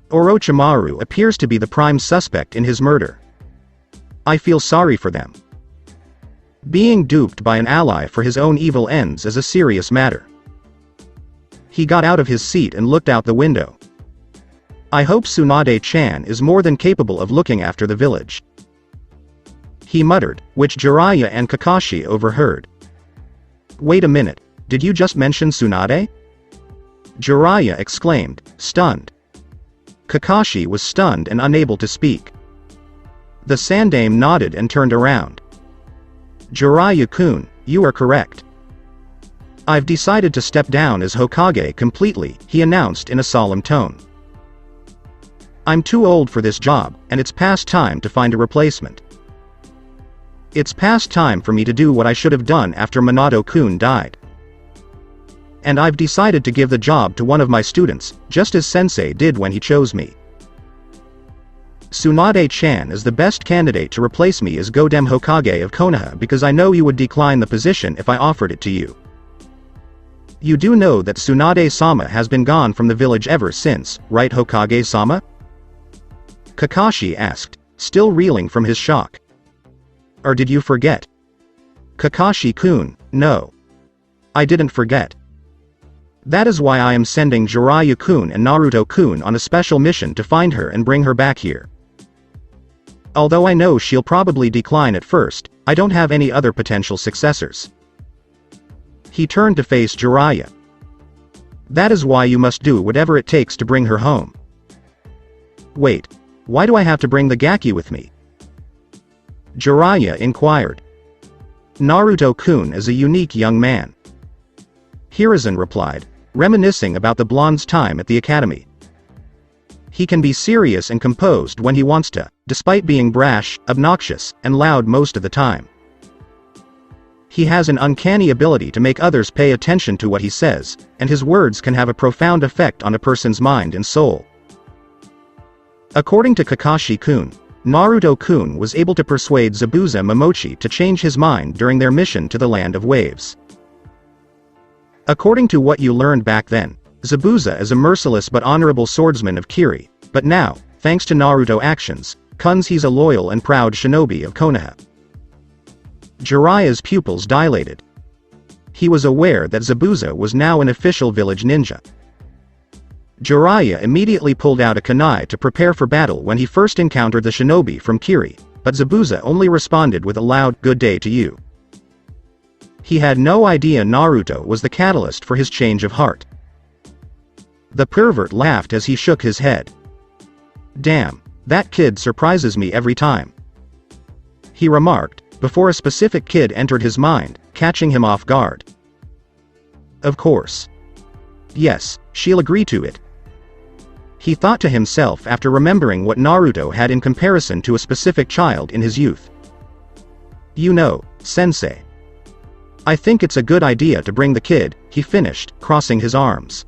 Orochimaru appears to be the prime suspect in his murder. I feel sorry for them. Being duped by an ally for his own evil ends is a serious matter. He got out of his seat and looked out the window. I hope Tsunade-chan is more than capable of looking after the village. He muttered, which Jiraiya and Kakashi overheard. Wait a minute, did you just mention Tsunade? Jiraiya exclaimed, stunned. Kakashi was stunned and unable to speak. The Sandaime nodded and turned around. Jiraiya-kun, you are correct. I've decided to step down as Hokage completely, he announced in a solemn tone. I'm too old for this job, and it's past time to find a replacement. It's past time for me to do what I should have done after Minato-kun died. And I've decided to give the job to one of my students, just as Sensei did when he chose me. Tsunade-chan is the best candidate to replace me as Godem Hokage of Konoha because I know you would decline the position if I offered it to you. You do know that Tsunade-sama has been gone from the village ever since, right Hokage-sama? Kakashi asked, still reeling from his shock. Or did you forget? Kakashi-kun, no. I didn't forget. That is why I am sending Jiraiya-kun and Naruto-kun on a special mission to find her and bring her back here. Although I know she'll probably decline at first, I don't have any other potential successors. He turned to face Jiraiya. That is why you must do whatever it takes to bring her home. Wait, why do I have to bring the Gaki with me? Jiraiya inquired. Naruto-kun is a unique young man. Hiruzen replied, reminiscing about the blonde's time at the academy. He can be serious and composed when he wants to, despite being brash, obnoxious, and loud most of the time. He has an uncanny ability to make others pay attention to what he says, and his words can have a profound effect on a person's mind and soul. According to Kakashi-kun, Naruto-kun was able to persuade Zabuza Momochi to change his mind during their mission to the Land of Waves. According to what you learned back then, Zabuza is a merciless but honorable swordsman of Kiri, but now, thanks to Naruto actions, he's a loyal and proud shinobi of Konoha. Jiraiya's pupils dilated. He was aware that Zabuza was now an official village ninja. Jiraiya immediately pulled out a kunai to prepare for battle when he first encountered the shinobi from Kiri, but Zabuza only responded with a loud, good day to you. He had no idea Naruto was the catalyst for his change of heart. The pervert laughed as he shook his head. Damn, that kid surprises me every time. He remarked, before a specific kid entered his mind, catching him off guard. Of course. Yes, she'll agree to it. he thought to himself after remembering what Naruto had in comparison to a specific child in his youth. You know, sensei. I think it's a good idea to bring the kid, he finished, crossing his arms.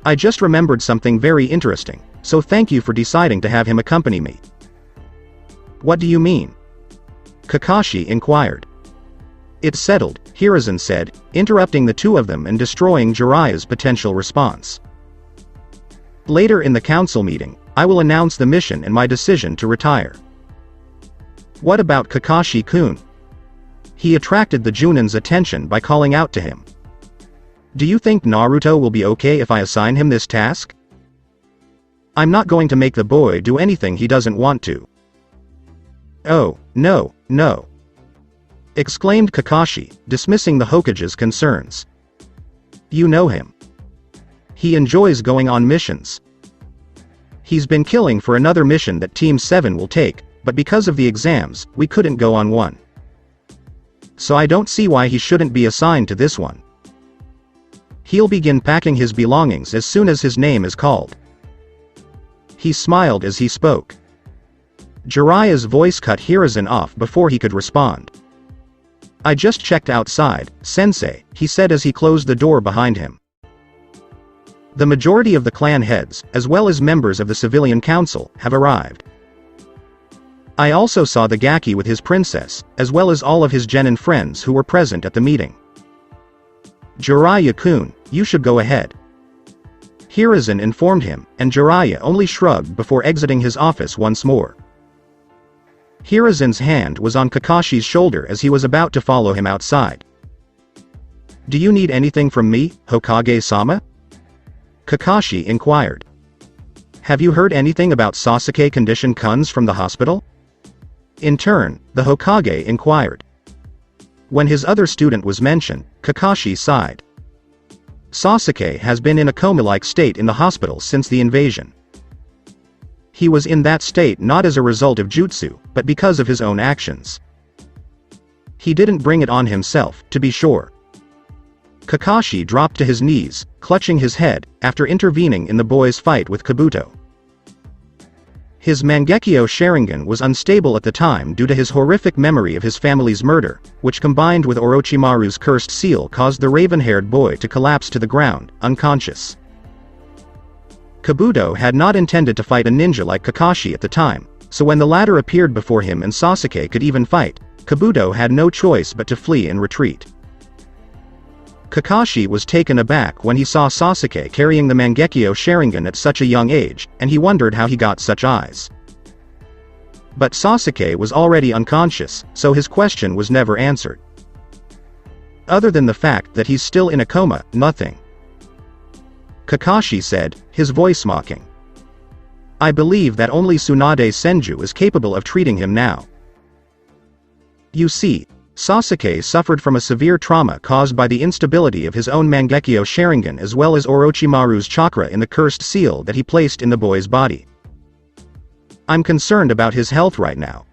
I just remembered something very interesting, so thank you for deciding to have him accompany me. What do you mean? Kakashi inquired. It's settled, Hiruzen said, interrupting the two of them and destroying Jiraiya's potential response. Later in the council meeting, I will announce the mission and my decision to retire. What about Kakashi-kun? He attracted the Junin's attention by calling out to him. Do you think Naruto will be okay if I assign him this task? I'm not going to make the boy do anything he doesn't want to. Oh, no, no. Exclaimed Kakashi, dismissing the Hokage's concerns. You know him. He enjoys going on missions. He's been killing for another mission that Team 7 will take, but because of the exams, we couldn't go on one. So I don't see why he shouldn't be assigned to this one. He'll begin packing his belongings as soon as his name is called. He smiled as he spoke. Jiraiya's voice cut Hiruzen off before he could respond. I just checked outside, sensei, he said as he closed the door behind him. The majority of the clan heads, as well as members of the civilian council, have arrived. I also saw the Gaki with his princess, as well as all of his genin friends who were present at the meeting. Jiraiya-kun, you should go ahead. Hiruzen informed him, and Jiraiya only shrugged before exiting his office once more. Hiruzen's hand was on Kakashi's shoulder as he was about to follow him outside. Do you need anything from me, Hokage-sama? Kakashi inquired. Have you heard anything about Sasuke condition Kun's from the hospital? In turn, the Hokage inquired. When his other student was mentioned, Kakashi sighed. Sasuke has been in a coma-like state in the hospital since the invasion. He was in that state not as a result of jutsu, but because of his own actions. He didn't bring it on himself, to be sure. Kakashi dropped to his knees, clutching his head, after intervening in the boy's fight with Kabuto. His Mangekyo Sharingan was unstable at the time due to his horrific memory of his family's murder, which combined with Orochimaru's cursed seal caused the raven-haired boy to collapse to the ground, unconscious. Kabuto had not intended to fight a ninja like Kakashi at the time, so when the latter appeared before him and Sasuke could even fight, Kabuto had no choice but to flee and retreat. Kakashi was taken aback when he saw Sasuke carrying the Mangekyo Sharingan at such a young age, and he wondered how he got such eyes. But Sasuke was already unconscious, so his question was never answered. Other than the fact that he's still in a coma, nothing. Kakashi said, his voice mocking. I believe that only Tsunade Senju is capable of treating him now. You see, Sasuke suffered from a severe trauma caused by the instability of his own Mangekyo Sharingan as well as Orochimaru's chakra in the cursed seal that he placed in the boy's body. I'm concerned about his health right now.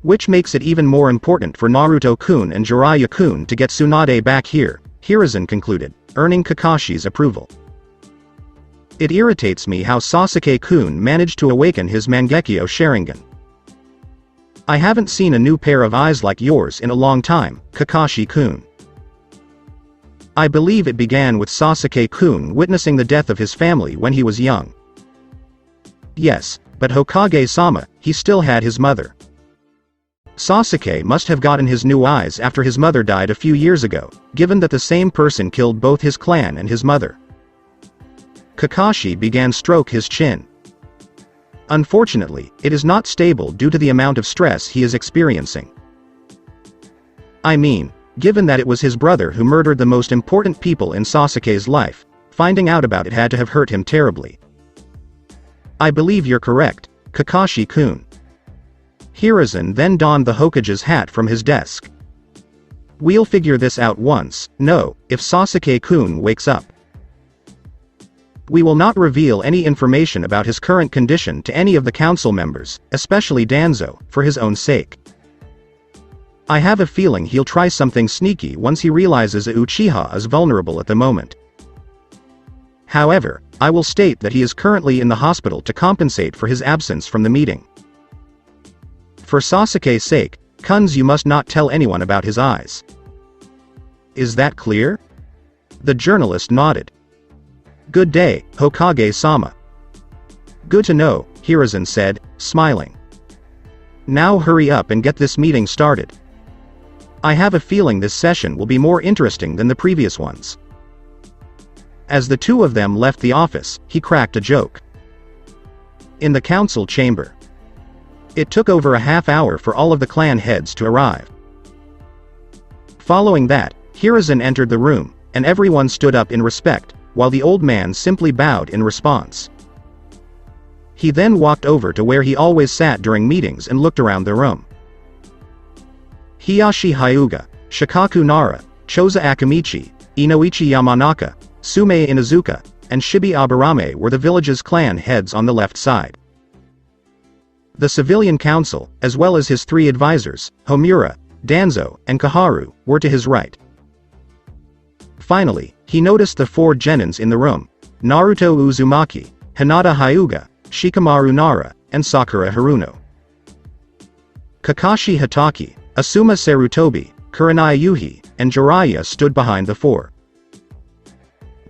Which makes it even more important for Naruto-kun and Jiraiya-kun to get Tsunade back here, Hiruzen concluded, earning Kakashi's approval. It irritates me how Sasuke-kun managed to awaken his Mangekyo Sharingan. I haven't seen a new pair of eyes like yours in a long time, Kakashi-kun. I believe it began with Sasuke-kun witnessing the death of his family when he was young. Yes, but Hokage-sama, he still had his mother. Sasuke must have gotten his new eyes after his mother died a few years ago, given that the same person killed both his clan and his mother. Kakashi began to stroke his chin. Unfortunately, it is not stable due to the amount of stress he is experiencing. I mean, given that it was his brother who murdered the most important people in Sasuke's life, finding out about it had to have hurt him terribly. I believe you're correct, Kakashi-kun. Hiruzen then donned the Hokage's hat from his desk. We'll figure this out once, if Sasuke-kun wakes up. We will not reveal any information about his current condition to any of the council members, especially Danzo, for his own sake. I have a feeling he'll try something sneaky once he realizes that Uchiha is vulnerable at the moment. However, I will state that he is currently in the hospital to compensate for his absence from the meeting. For Sasuke's sake, Kunz, you must not tell anyone about his eyes. Is that clear? The journalist nodded. Good day, Hokage-sama. Good to know, Hiruzen said, smiling. Now hurry up and get this meeting started. I have a feeling this session will be more interesting than the previous ones. As the two of them left the office, he cracked a joke. In the council chamber. It took over a half hour for all of the clan heads to arrive. Following that, Hiruzen entered the room, and everyone stood up in respect, while the old man simply bowed in response. He then walked over to where he always sat during meetings and looked around the room. Hiyashi Hyuga, Shikaku Nara, Choza Akamichi, Inoichi Yamanaka, Sume Inuzuka, and Shibi Aburame were the village's clan heads on the left side. The civilian council, as well as his three advisors, Homura, Danzo, and Kaharu, were to his right. Finally, he noticed the four genins in the room: Naruto Uzumaki, Hinata Hyuga, Shikamaru Nara, and Sakura Haruno. Kakashi Hatake, Asuma Sarutobi, Kurenai Yuhi, and Jiraiya stood behind the four.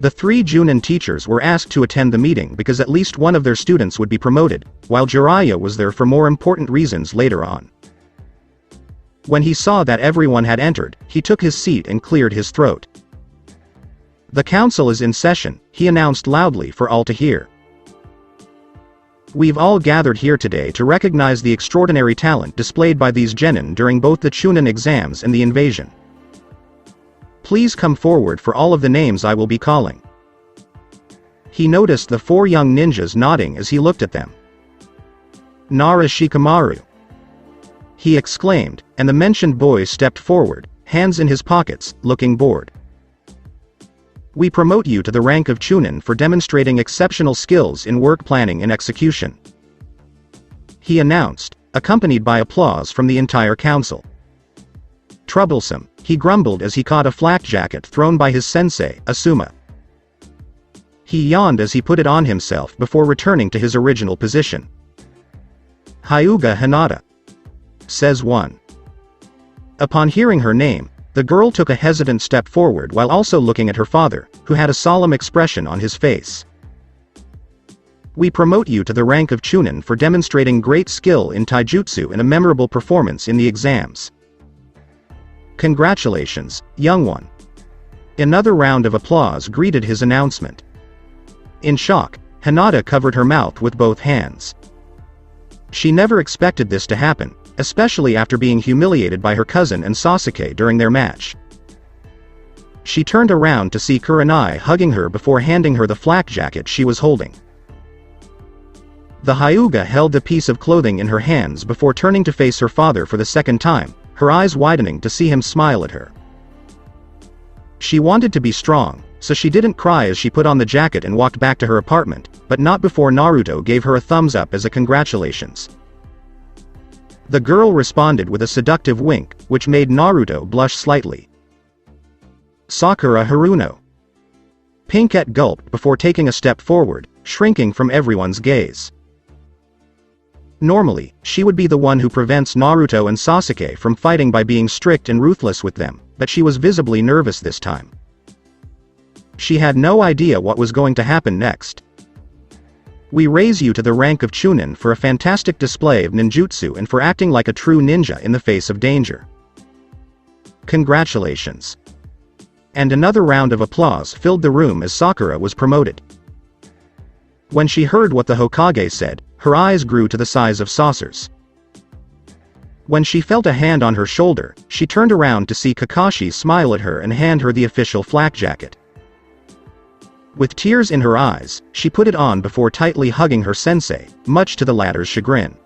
The three Junin teachers were asked to attend the meeting because at least one of their students would be promoted, while Jiraiya was there for more important reasons later on. When he saw that everyone had entered, he took his seat and cleared his throat. The council is in session, he announced loudly for all to hear. We've all gathered here today to recognize the extraordinary talent displayed by these genin during both the Chunin exams and the invasion. Please come forward for all of the names I will be calling. He noticed the four young ninjas nodding as he looked at them. Nara Shikamaru, he exclaimed, and the mentioned boy stepped forward, hands in his pockets, looking bored. We promote you to the rank of Chunin for demonstrating exceptional skills in work planning and execution, he announced, accompanied by applause from the entire council. Troublesome, he grumbled as he caught a flak jacket thrown by his sensei, Asuma. He yawned as he put it on himself before returning to his original position. Hyuga Hinata, says one. Upon hearing her name, the girl took a hesitant step forward while also looking at her father, who had a solemn expression on his face. We promote you to the rank of Chunin for demonstrating great skill in taijutsu and a memorable performance in the exams. Congratulations, young one. Another round of applause greeted his announcement. In shock, Hinata covered her mouth with both hands. She never expected this to happen, especially after being humiliated by her cousin and Sasuke during their match. She turned around to see Kurenai hugging her before handing her the flak jacket she was holding. The Hyuga held the piece of clothing in her hands before turning to face her father for the second time, her eyes widening to see him smile at her. She wanted to be strong, so she didn't cry as she put on the jacket and walked back to her apartment, but not before Naruto gave her a thumbs up as a congratulations. The girl responded with a seductive wink, which made Naruto blush slightly. Sakura Haruno. Pinkette gulped before taking a step forward, shrinking from everyone's gaze. Normally, she would be the one who prevents Naruto and Sasuke from fighting by being strict and ruthless with them, but she was visibly nervous this time. She had no idea what was going to happen next. We raise you to the rank of Chunin for a fantastic display of ninjutsu and for acting like a true ninja in the face of danger. Congratulations. And another round of applause filled the room as Sakura was promoted. When she heard what the Hokage said, her eyes grew to the size of saucers. When she felt a hand on her shoulder, she turned around to see Kakashi smile at her and hand her the official flak jacket. With tears in her eyes, she put it on before tightly hugging her sensei, much to the latter's chagrin.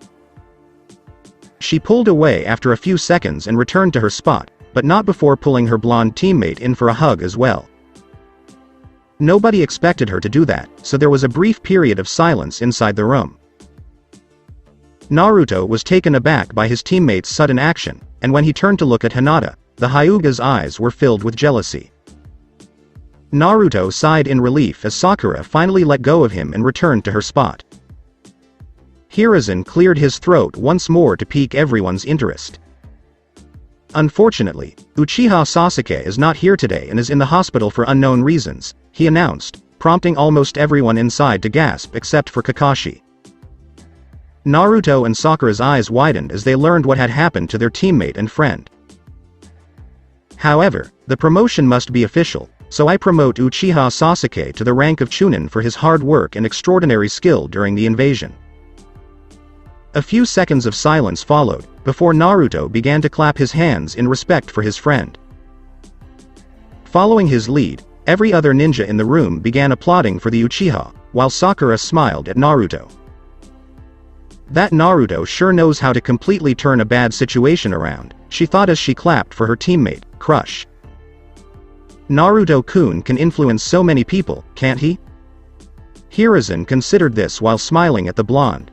She pulled away after a few seconds and returned to her spot, but not before pulling her blonde teammate in for a hug as well. Nobody expected her to do that, so there was a brief period of silence inside the room. Naruto was taken aback by his teammate's sudden action, and when he turned to look at Hinata, the Hyuga's eyes were filled with jealousy. Naruto sighed in relief as Sakura finally let go of him and returned to her spot. Hiruzen cleared his throat once more to pique everyone's interest. Unfortunately, Uchiha Sasuke is not here today and is in the hospital for unknown reasons, he announced, prompting almost everyone inside to gasp except for Kakashi. Naruto and Sakura's eyes widened as they learned what had happened to their teammate and friend. However, the promotion must be official, so I promote Uchiha Sasuke to the rank of Chunin for his hard work and extraordinary skill during the invasion. A few seconds of silence followed, before Naruto began to clap his hands in respect for his friend. Following his lead, every other ninja in the room began applauding for the Uchiha, while Sakura smiled at Naruto. That Naruto sure knows how to completely turn a bad situation around, she thought as she clapped for her teammate, Crush. Naruto-kun can influence so many people, can't he? Hiruzen considered this while smiling at the blonde.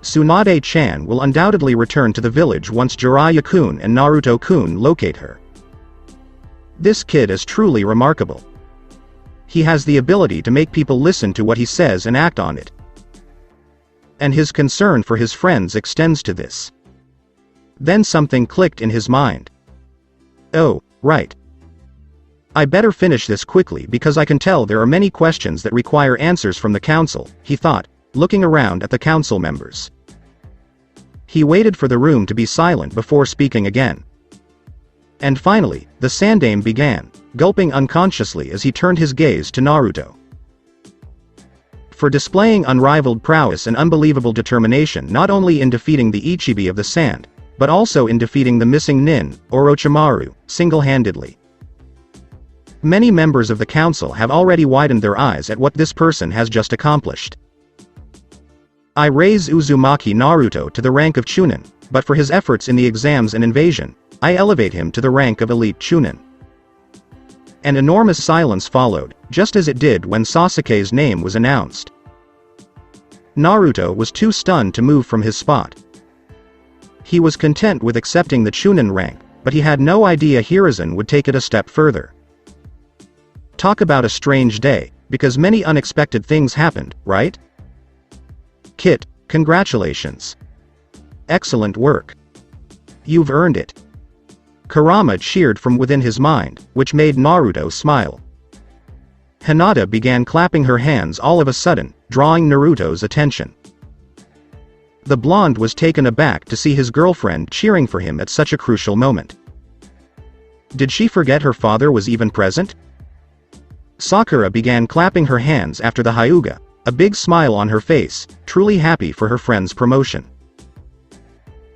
Tsunade-chan will undoubtedly return to the village once Jiraiya-kun and Naruto-kun locate her. This kid is truly remarkable. He has the ability to make people listen to what he says and act on it. And his concern for his friends extends to this. Then something clicked in his mind. Oh, right. I better finish this quickly because I can tell there are many questions that require answers from the council, he thought, looking around at the council members. He waited for the room to be silent before speaking again. And finally, the Sandaime began, gulping unconsciously as he turned his gaze to Naruto. For displaying unrivaled prowess and unbelievable determination not only in defeating the Ichibi of the Sand, but also in defeating the missing nin, Orochimaru, single-handedly. Many members of the council have already widened their eyes at what this person has just accomplished. I raise Uzumaki Naruto to the rank of Chunin, but for his efforts in the exams and invasion, I elevate him to the rank of elite Chunin. An enormous silence followed, just as it did when Sasuke's name was announced. Naruto was too stunned to move from his spot. He was content with accepting the Chunin rank, but he had no idea Hiruzen would take it a step further. Talk about a strange day, because many unexpected things happened, right? Kit, congratulations. Excellent work. You've earned it. Kurama cheered from within his mind, which made Naruto smile. Hinata began clapping her hands all of a sudden, drawing Naruto's attention. The blonde was taken aback to see his girlfriend cheering for him at such a crucial moment. Did she forget her father was even present? Sakura began clapping her hands after the Hyuga, a big smile on her face, truly happy for her friend's promotion.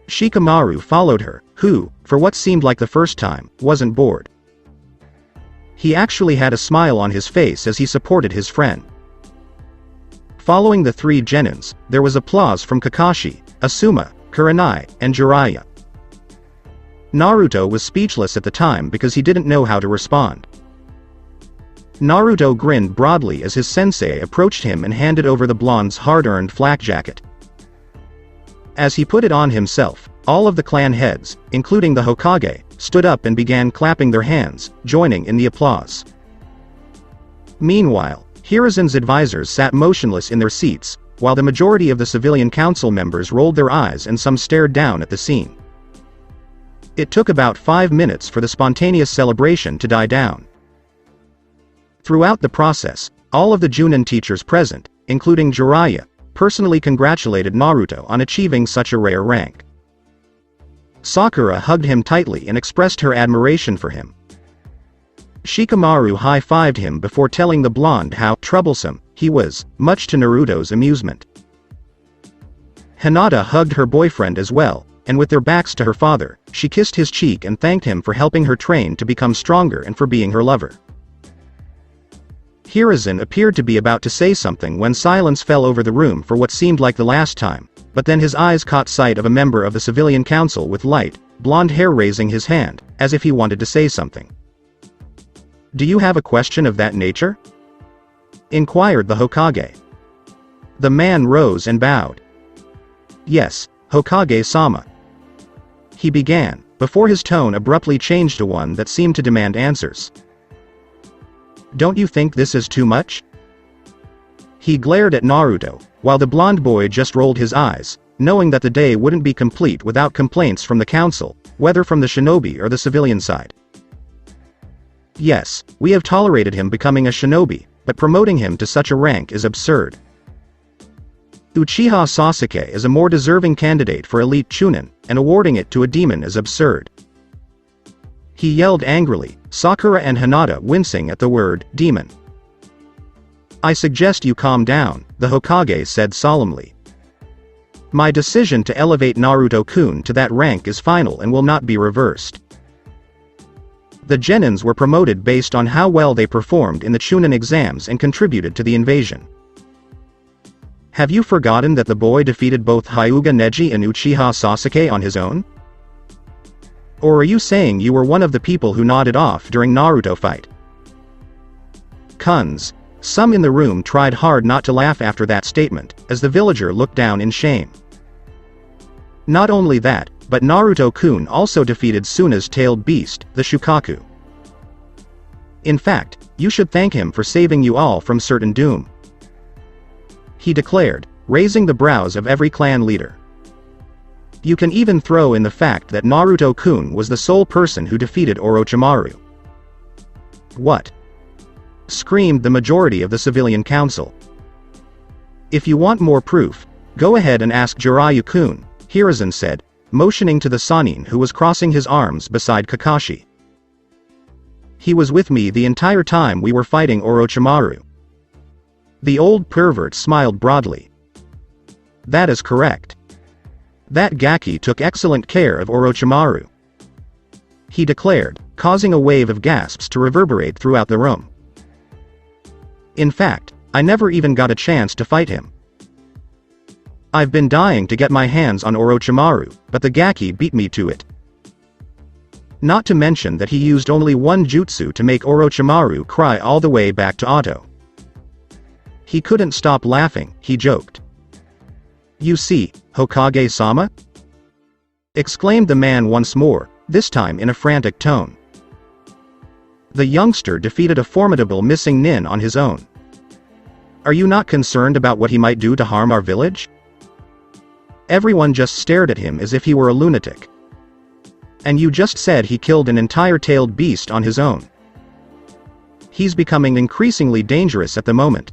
Shikamaru followed her, who, for what seemed like the first time, wasn't bored. He actually had a smile on his face as he supported his friend. Following the three genins, there was applause from Kakashi, Asuma, Kurenai, and Jiraiya. Naruto was speechless at the time because he didn't know how to respond. Naruto grinned broadly as his sensei approached him and handed over the blonde's hard-earned flak jacket. As he put it on himself, all of the clan heads, including the Hokage, stood up and began clapping their hands, joining in the applause. Meanwhile, Hiruzen's advisors sat motionless in their seats, while the majority of the civilian council members rolled their eyes and some stared down at the scene. It took about 5 minutes for the spontaneous celebration to die down. Throughout the process, all of the Junin teachers present, including Jiraiya, personally congratulated Naruto on achieving such a rare rank. Sakura hugged him tightly and expressed her admiration for him. Shikamaru high-fived him before telling the blonde how troublesome he was, much to Naruto's amusement. Hinata hugged her boyfriend as well, and with their backs to her father, she kissed his cheek and thanked him for helping her train to become stronger and for being her lover. Hiruzen appeared to be about to say something when silence fell over the room for what seemed like the last time, but then his eyes caught sight of a member of the civilian council with light, blonde hair raising his hand, as if he wanted to say something. Do you have a question of that nature? Inquired the Hokage. The man rose and bowed. Yes, Hokage-sama. He began, before his tone abruptly changed to one that seemed to demand answers. Don't you think this is too much? He glared at Naruto, while the blonde boy just rolled his eyes, knowing that the day wouldn't be complete without complaints from the council, whether from the shinobi or the civilian side. Yes, we have tolerated him becoming a shinobi, but promoting him to such a rank is absurd. Uchiha Sasuke is a more deserving candidate for elite Chunin, and awarding it to a demon is absurd. He yelled angrily, Sakura and Hinata wincing at the word demon. I suggest you calm down, the Hokage said solemnly. My decision to elevate Naruto-kun to that rank is final and will not be reversed. The Genins were promoted based on how well they performed in the Chunin exams and contributed to the invasion. Have you forgotten that the boy defeated both Hyuga Neji and Uchiha Sasuke on his own? Or are you saying you were one of the people who nodded off during Naruto fight? Kuns. Some in the room tried hard not to laugh after that statement, as the villager looked down in shame. Not only that, but Naruto-kun also defeated Suna's tailed beast, the Shukaku. In fact, you should thank him for saving you all from certain doom. He declared, raising the brows of every clan leader. You can even throw in the fact that Naruto-kun was the sole person who defeated Orochimaru. What? Screamed the majority of the civilian council. If you want more proof, go ahead and ask Jiraiya-kun, Hiruzen said, motioning to the Sannin who was crossing his arms beside Kakashi. He was with me the entire time we were fighting Orochimaru. The old pervert smiled broadly. That is correct. That Gaki took excellent care of Orochimaru. He declared, causing a wave of gasps to reverberate throughout the room. In fact, I never even got a chance to fight him. I've been dying to get my hands on Orochimaru, but the Gaki beat me to it. Not to mention that he used only one jutsu to make Orochimaru cry all the way back to Otto. He couldn't stop laughing, he joked. You see, Hokage-sama? Exclaimed the man once more, this time in a frantic tone. The youngster defeated a formidable missing nin on his own. Are you not concerned about what he might do to harm our village? Everyone just stared at him as if he were a lunatic. And you just said he killed an entire tailed beast on his own. He's becoming increasingly dangerous at the moment.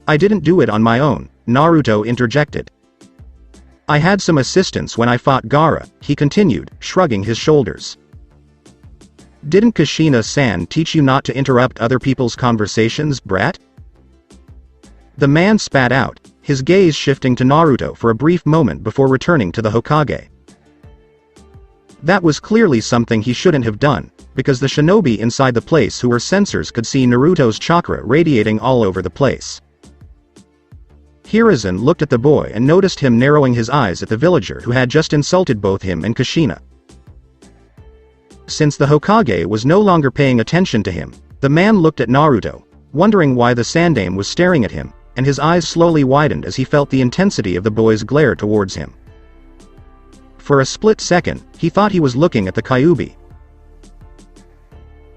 I didn't do it on my own, Naruto interjected. I had some assistance when I fought Gaara, he continued, shrugging his shoulders. Didn't Kushina-san teach you not to interrupt other people's conversations, brat? The man spat out, his gaze shifting to Naruto for a brief moment before returning to the Hokage. That was clearly something he shouldn't have done, because the shinobi inside the place who were censors could see Naruto's chakra radiating all over the place. Hiruzen looked at the boy and noticed him narrowing his eyes at the villager who had just insulted both him and Kushina. Since the Hokage was no longer paying attention to him, the man looked at Naruto, wondering why the Sandaime was staring at him, and his eyes slowly widened as he felt the intensity of the boy's glare towards him. For a split second, he thought he was looking at the Kyuubi.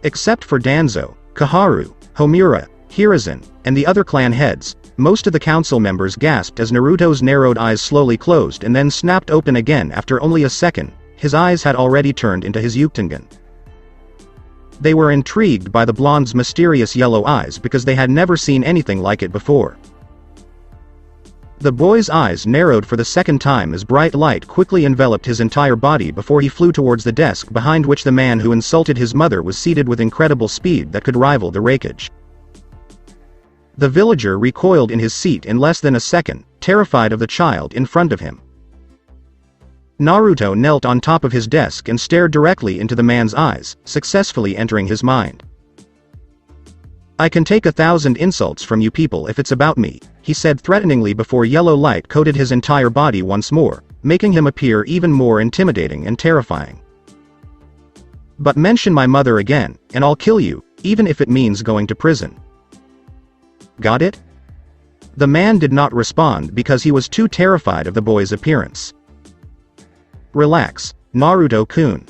Except for Danzo, Kaharu, Homura, Hiruzen, and the other clan heads, most of the council members gasped as Naruto's narrowed eyes slowly closed and then snapped open again after only a second. His eyes had already turned into his Uchtengan. They were intrigued by the blonde's mysterious yellow eyes because they had never seen anything like it before. The boy's eyes narrowed for the second time as bright light quickly enveloped his entire body before he flew towards the desk behind which the man who insulted his mother was seated with incredible speed that could rival the rakeage. The villager recoiled in his seat in less than a second, terrified of the child in front of him. Naruto knelt on top of his desk and stared directly into the man's eyes, successfully entering his mind. I can take 1,000 insults from you people if it's about me, he said threateningly before yellow light coated his entire body once more, making him appear even more intimidating and terrifying. But mention my mother again, and I'll kill you, even if it means going to prison. Got it? The man did not respond because he was too terrified of the boy's appearance. Relax, Naruto-kun,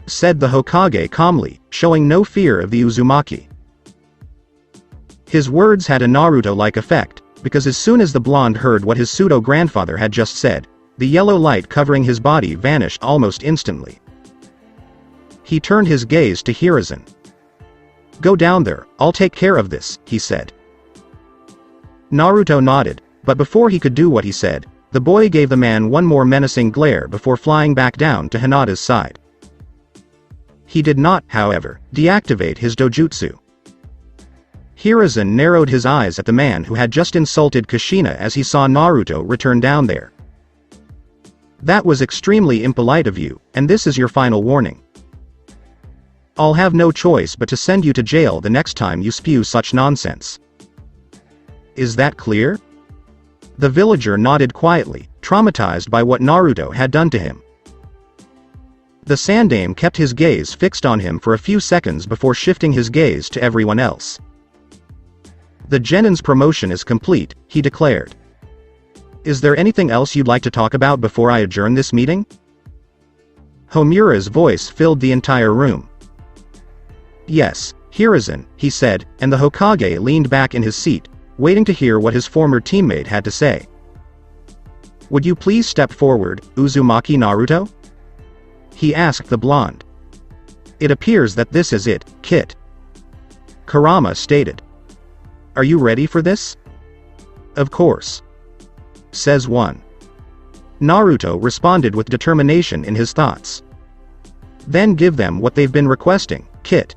said the Hokage calmly, showing no fear of the Uzumaki. His words had a Naruto-like effect, because as soon as the blonde heard what his pseudo-grandfather had just said, the yellow light covering his body vanished almost instantly. He turned his gaze to Hiruzen. "Go down there, I'll take care of this," he said. Naruto nodded, but before he could do what he said, the boy gave the man one more menacing glare before flying back down to Hinata's side. He did not, however, deactivate his dojutsu. Hiruzen narrowed his eyes at the man who had just insulted Kushina as he saw Naruto return down there. "That was extremely impolite of you, and this is your final warning. I'll have no choice but to send you to jail the next time you spew such nonsense. Is that clear?" The villager nodded quietly, traumatized by what Naruto had done to him. The Sandaime kept his gaze fixed on him for a few seconds before shifting his gaze to everyone else. "The Genin's promotion is complete," he declared. "Is there anything else you'd like to talk about before I adjourn this meeting?" Homura's voice filled the entire room. "Yes, Hiruzen," he said, and the Hokage leaned back in his seat, waiting to hear what his former teammate had to say. "Would you please step forward, Uzumaki Naruto?" he asked the blonde. "It appears that this is it, Kit," Kurama stated. "Are you ready for this?" "Of course," says one. Naruto responded with determination in his thoughts. "Then give them what they've been requesting, Kit."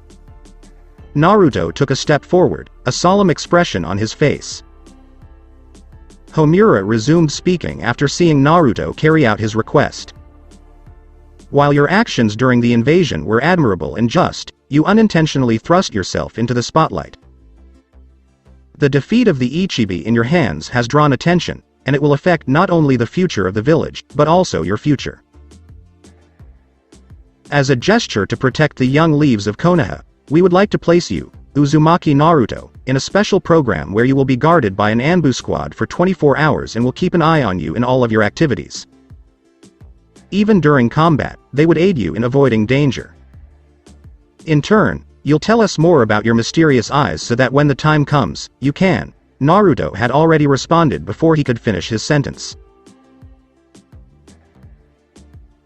Naruto took a step forward, a solemn expression on his face. Homura resumed speaking after seeing Naruto carry out his request. "While your actions during the invasion were admirable and just, you unintentionally thrust yourself into the spotlight. The defeat of the Ichibi in your hands has drawn attention, and it will affect not only the future of the village, but also your future. As a gesture to protect the young leaves of Konoha, we would like to place you, Uzumaki Naruto, in a special program where you will be guarded by an Anbu squad for 24 hours and will keep an eye on you in all of your activities. Even during combat, they would aid you in avoiding danger. In turn, you'll tell us more about your mysterious eyes so that when the time comes, you can." Naruto had already responded before he could finish his sentence.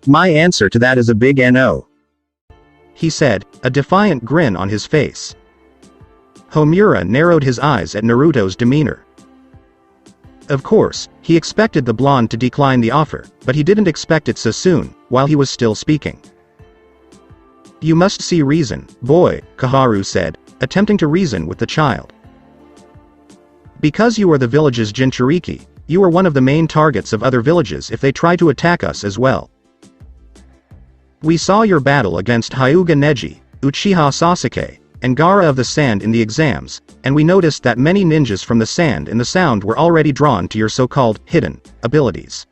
"My answer to that is a big NO," he said, a defiant grin on his face. Homura narrowed his eyes at Naruto's demeanor. Of course, he expected the blonde to decline the offer, but he didn't expect it so soon, while he was still speaking. "You must see reason, boy," Koharu said, attempting to reason with the child. "Because you are the village's Jinchuriki, you are one of the main targets of other villages if they try to attack us as well. We saw your battle against Hyuga Neji, Uchiha Sasuke, and Gaara of the Sand in the exams, and we noticed that many ninjas from the Sand and the Sound were already drawn to your so-called hidden abilities.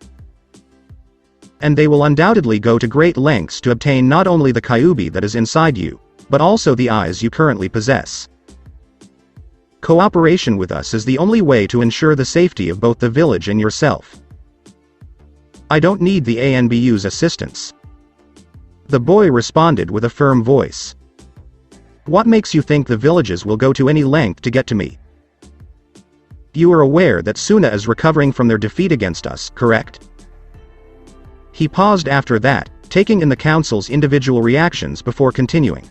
And they will undoubtedly go to great lengths to obtain not only the Kyuubi that is inside you, but also the eyes you currently possess. Cooperation with us is the only way to ensure the safety of both the village and yourself. I don't need the ANBU's assistance." The boy responded with a firm voice. "What makes you think the villages will go to any length to get to me? You are aware that Suna is recovering from their defeat against us, correct?" He paused after that, taking in the council's individual reactions before continuing.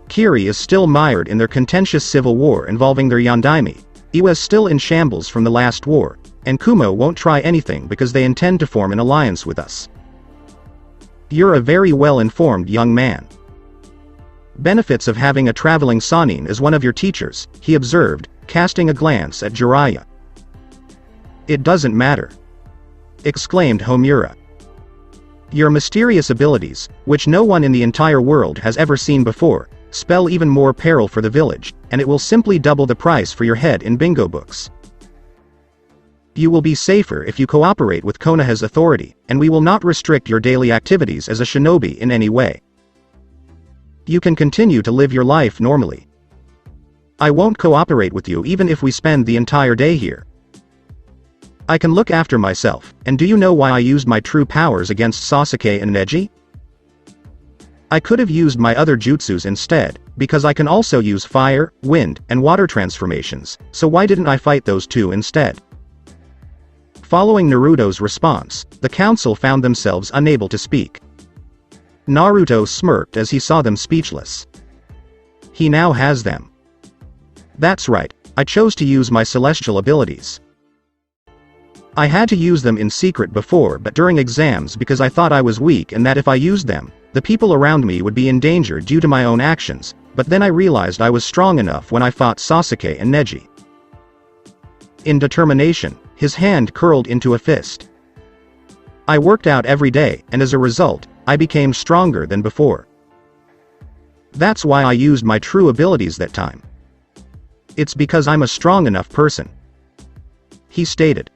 "Kiri is still mired in their contentious civil war involving their Yondaime, Iwa is still in shambles from the last war, and Kumo won't try anything because they intend to form an alliance with us. You're a very well-informed young man. Benefits of having a traveling Sannin as one of your teachers," he observed, casting a glance at Jiraiya. "It doesn't matter," exclaimed Homura. "Your mysterious abilities, which no one in the entire world has ever seen before, spell even more peril for the village, and it will simply double the price for your head in bingo books. You will be safer if you cooperate with Konoha's authority, and we will not restrict your daily activities as a shinobi in any way. You can continue to live your life normally. I won't cooperate with you even if we spend the entire day here. I can look after myself, and do you know why I used my true powers against Sasuke and Neji? I could have used my other jutsus instead, Because I can also use fire, wind, and water transformations, so why didn't I fight those two instead? Following Naruto's response, the council found themselves unable to speak. Naruto smirked as he saw them speechless. He now has them. That's right, I chose to use my celestial abilities. I had to use them in secret before but during exams because I thought I was weak and that if I used them, the people around me would be in danger due to my own actions, but then I realized I was strong enough when I fought Sasuke and Neji. In determination, his hand curled into a fist. I worked out every day, and as a result, I became stronger than before. That's why I used my true abilities that time. It's because I'm a strong enough person. He stated.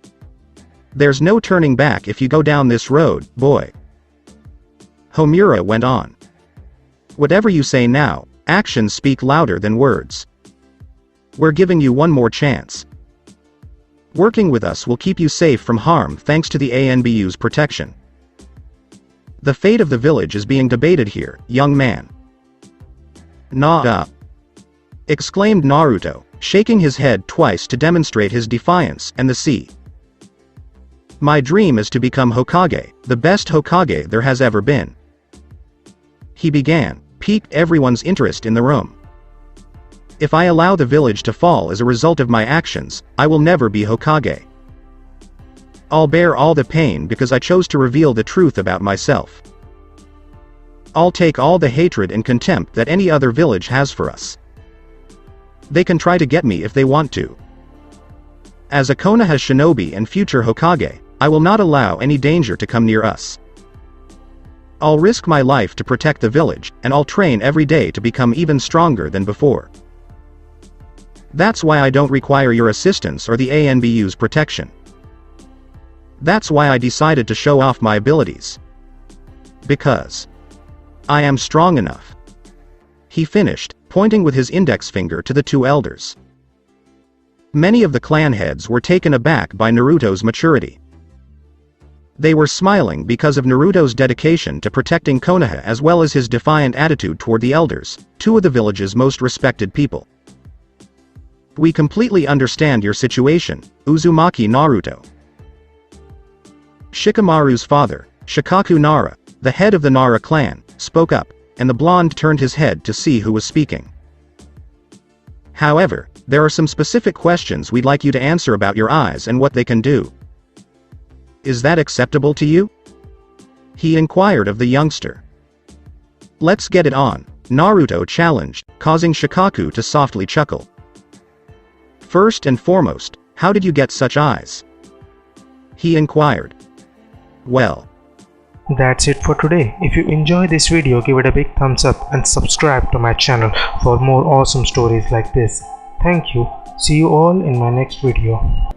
There's no turning back if you go down this road, boy. Homura went on. Whatever you say now, actions speak louder than words. We're giving you one more chance. Working with us will keep you safe from harm thanks to the ANBU's protection. The fate of the village is being debated here, young man. Exclaimed Naruto, shaking his head twice to demonstrate his defiance, and the sea. My dream is to become Hokage, the best Hokage there has ever been. He began, piqued everyone's interest in the room. If I allow the village to fall as a result of my actions, I will never be Hokage. I'll bear all the pain because I chose to reveal the truth about myself. I'll take all the hatred and contempt that any other village has for us. They can try to get me if they want to. As a Konoha shinobi and future Hokage, I will not allow any danger to come near us. I'll risk my life to protect the village, and I'll train every day to become even stronger than before. That's why I don't require your assistance or the ANBU's protection. That's why I decided to show off my abilities. Because I am strong enough. He finished, pointing with his index finger to the two elders. Many of the clan heads were taken aback by Naruto's maturity. They were smiling because of Naruto's dedication to protecting Konoha as well as his defiant attitude toward the elders, two of the village's most respected people. We completely understand your situation, Uzumaki Naruto. Shikamaru's father, Shikaku Nara, the head of the Nara clan, spoke up, and the blonde turned his head to see who was speaking. However, there are some specific questions we'd like you to answer about your eyes and what they can do. Is that acceptable to you? He inquired of the youngster. Let's get it on, Naruto challenged, causing Shikaku to softly chuckle. First and foremost, how did you get such eyes? He inquired. Well, that's it for today. If you enjoyed this video, give it a big thumbs up and subscribe to my channel for more awesome stories like this. Thank you. See you all in my next video.